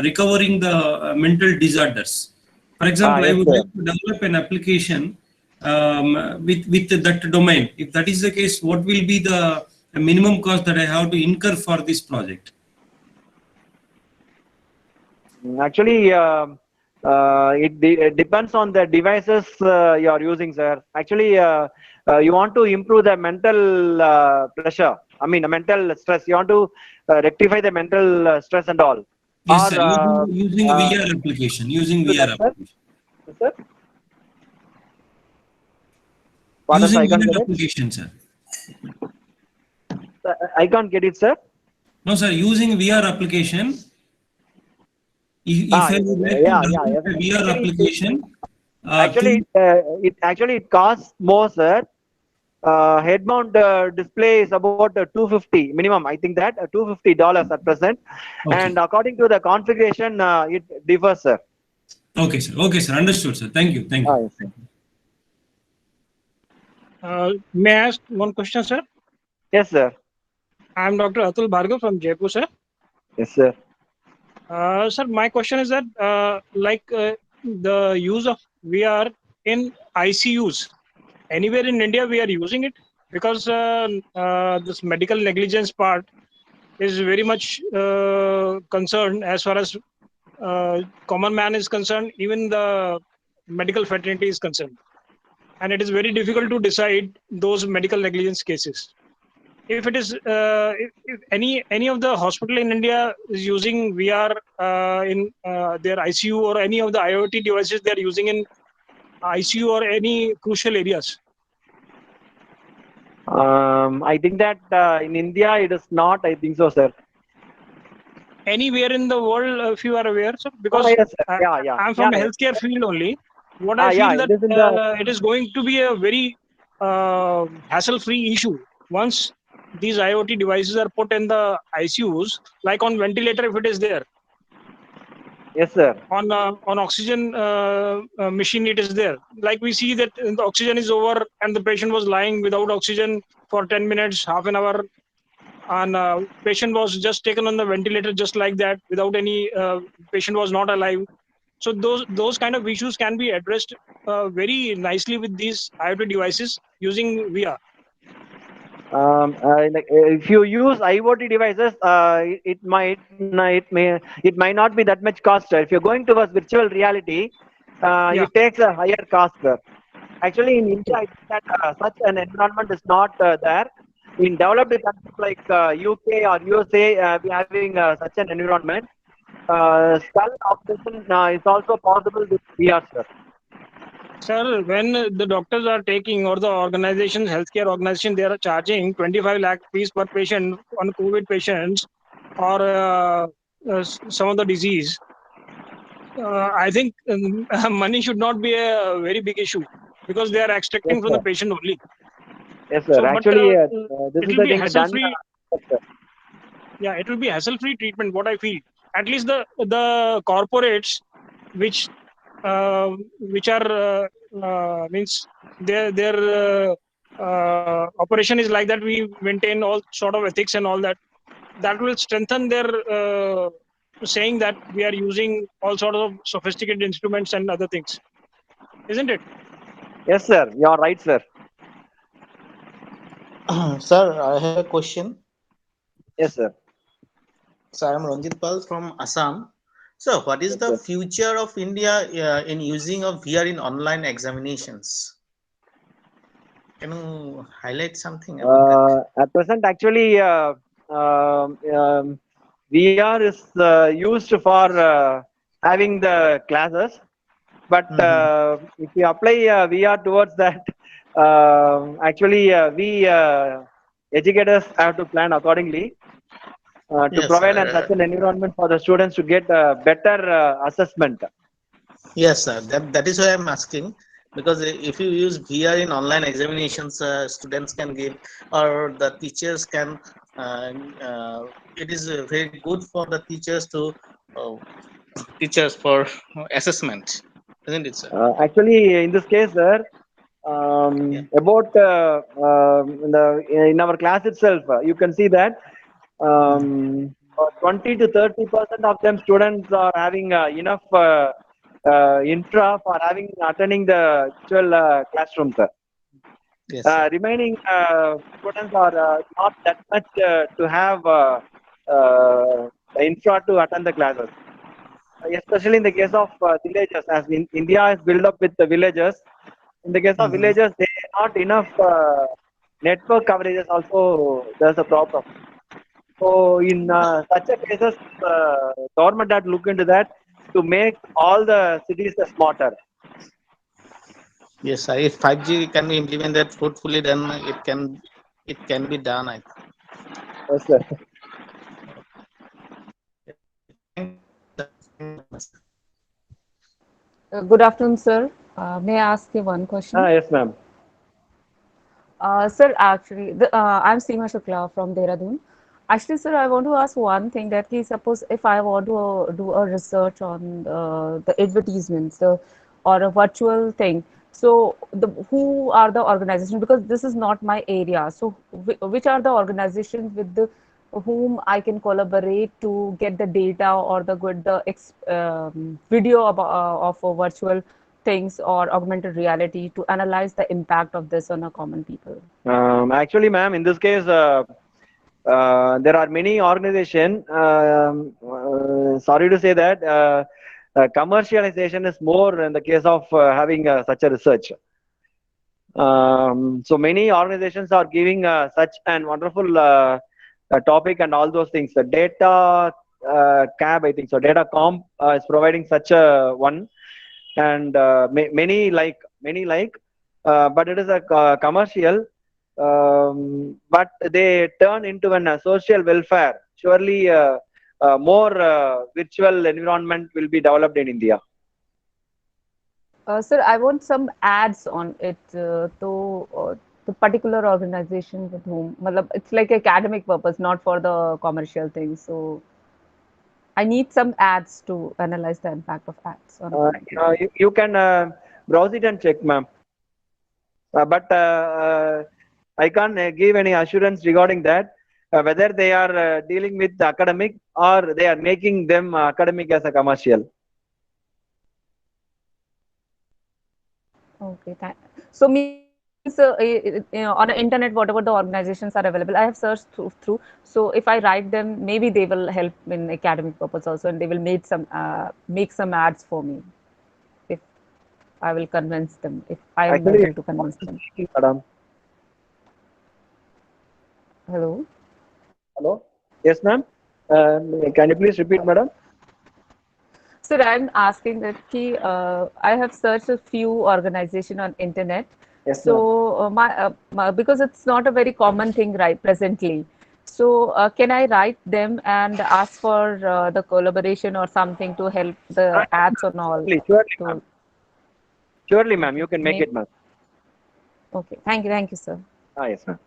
recovering the mental disorders. For example, Yes, I would sir. like to develop an application with that domain. If that is the case, what will be the minimum cost that I have to incur for this project? Actually, it depends on the devices you are using, sir. Actually, you want to improve the mental pressure. I mean, mental stress. You want to rectify the mental stress and all. Yes, Or, sir. Using VR application. Using VR application. Yes, sir. Pardon, Using I can't VR get it. application, sir. I can't get it, sir. No, sir. Using VR application. If I would like to develop a VR application, it costs more, sir. Head mount display is about $250 minimum. I think that $250 at present, and according to the configuration, it differs, sir. Okay, sir. Okay, sir. Understood, sir. Thank you. Thank you. May I ask one question, sir? Yes, sir. I am Dr. Atul Bhargav from Jaipur, sir. Yes, sir. Sir, my question is that the use of VR in ICUs, anywhere in India we are using it, because this medical negligence part is very much concerned as far as common man is concerned, even the medical fraternity is concerned. And it is very difficult to decide those medical negligence cases. If it is, if any of the hospital in India is using VR in their ICU, or any of the IoT devices they are using in ICU or any crucial areas? I think that in India it is not. I think so, sir. anywhere in the world, if you are aware, sir? Oh, Because yes, sir. Yeah. I'm from Yeah. healthcare field only. What I Yeah, feel it that is in the. it is going to be a very hassle-free issue once these IoT devices are put in the ICUs, like on ventilator if it is there, Yes, sir. on oxygen machine it is there. Like we see that the oxygen is over and the patient was lying without oxygen for 10 minutes, half an hour, and patient was just taken on the ventilator just like that without any patient was not alive. So those kind of issues can be addressed very nicely with these IoT devices using VR. If you use IoT devices, it might not be that much cost. If you're going towards virtual reality, Yeah. it takes a higher cost. Actually, in India, I think that such an environment is not there. In developed countries like UK or USA, we're having such an environment. Skull operation is also possible with VR, sir. Sir, when the doctors are taking or the organization, healthcare organization, they are charging 25 lakh rupees per patient on COVID patients or some of the disease. I think money should not be a very big issue because they are extracting Yes, from the sir. patient only. Yes, sir. So, but Actually, this it is will the be thing done. hassle-free. Yes, sir. Yeah, it will be hassle-free treatment. What I feel, at least the corporates which are means their operation is like that. We maintain all sort of ethics and all that. That will strengthen their saying that we are using all sort of sophisticated instruments and other things, isn't it? Yes, sir. You are right, sir. Sir, I have a question. Yes, sir. So I am Ranjit Pal from Assam. So what is Yes, the sir. future of India in using of VR in online examinations? Can you highlight something about that? At present, actually, VR is used for having the classes. But if you apply VR towards that, actually, we educators have to plan accordingly to Yes, provide such sir. an environment for the students to get better assessment. Yes, sir. That is why I'm asking, because if you use VR in online examinations, students can give, or the teachers can. It is very good for the teachers to teachers for assessment, isn't it, sir? Actually, in this case, sir, Yeah. about in our class itself, you can see that 20 to 30% of them students are having enough intra for attending the actual classroom, sir. Yes, sir. Remaining students are not that much to have infra to attend the classes. Especially in the case of villages, as in India is built up with the villages. In the case of villages, there are not enough network coverages. Also, there's a problem. So, in such a cases, government had to look into that to make all the cities smarter. Yes, sir. If 5G can be implemented fruitfully, then it can be done. I Yes, sir. Good afternoon, sir. May I ask you one question? Yes, ma'am. Sir, actually, I'm Seema Shukla from Dehradun. Actually, sir, I want to ask one thing that suppose if I want to do a research on the advertisements or a virtual thing, so who are the organizations? Because this is not my area. So which are the organizations with whom I can collaborate to get the data or the video of a virtual things or augmented reality to analyze the impact of this on a common people? Actually, ma'am, in this case, there are many organizations. Sorry to say that commercialization is more in the case of having such a research. So many organizations are giving such an wonderful topic and all those things. The data cab, I think so. Datacom is providing such a one, and many like, but it is a commercial. But they turn into a social welfare. Surely, more virtual environment will be developed in India? Sir, I want some ads on it the particular organization with whom. It's like academic purpose, not for the commercial thing. So I need some ads to analyze the impact of ads on a particular. You can browse it and check, ma'am. But I can't give any assurance regarding that, whether they are dealing with the academic or they are making them academic as a commercial. Okay, so means on the internet, whatever the organizations are available, I have searched through. So if I write them, maybe they will help in academic purpose also, and they will make some ads for me. If I will convince them, if I am able to convince them. Madam. Hello. Hello. Yes, ma'am. Can you please repeat, madam? Sir, I'm asking that I have searched a few organizations on internet. Yes, so because it's not a very common thing right presently. So can I write them and ask for the collaboration or something to help the ads and all? Surely, ma'am. You can make it, ma'am. Okay. Thank you, sir. Yes, ma'am.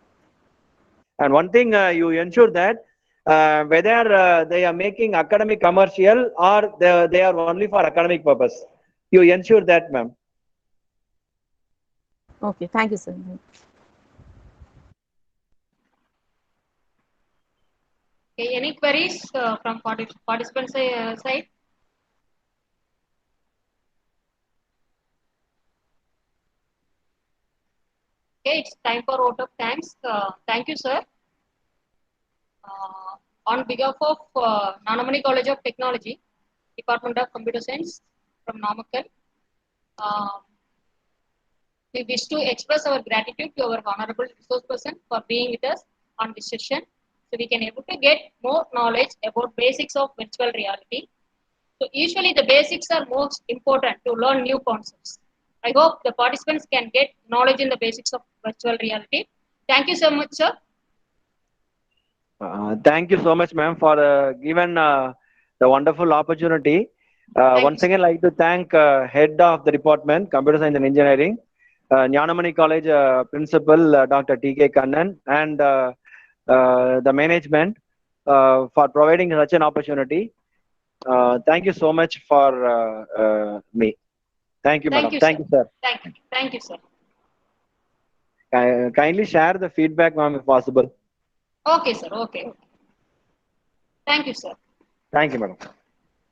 And one thing you ensure that whether they are making academic commercial or they are only for academic purpose. You ensure that, ma'am. Okay, thank you, sir. Okay, any queries from participants side? Okay, it's time for vote of thanks. Thank you, sir. On behalf of Nanamani College of Technology, Department of Computer Science from Namakkal, we wish to express our gratitude to our honorable resource person for being with us on this session, so we can able to get more knowledge about basics of virtual reality. So usually the basics are most important to learn new concepts. I hope the participants can get knowledge in the basics of virtual reality. Thank you so much, sir. Thank you so much, ma'am, for given the wonderful opportunity. Once again, I'd like to thank head of the department, Computer Science and Engineering, Jnanamani College Principal Dr. T.K. Kannan, and the management for providing such an opportunity. Thank you so much for me. Thank you, madam. Thank you, sir. Thank you, sir. Kindly share the feedback, ma'am, if possible. Okay, sir. Okay. Thank you, sir. Thank you, madam.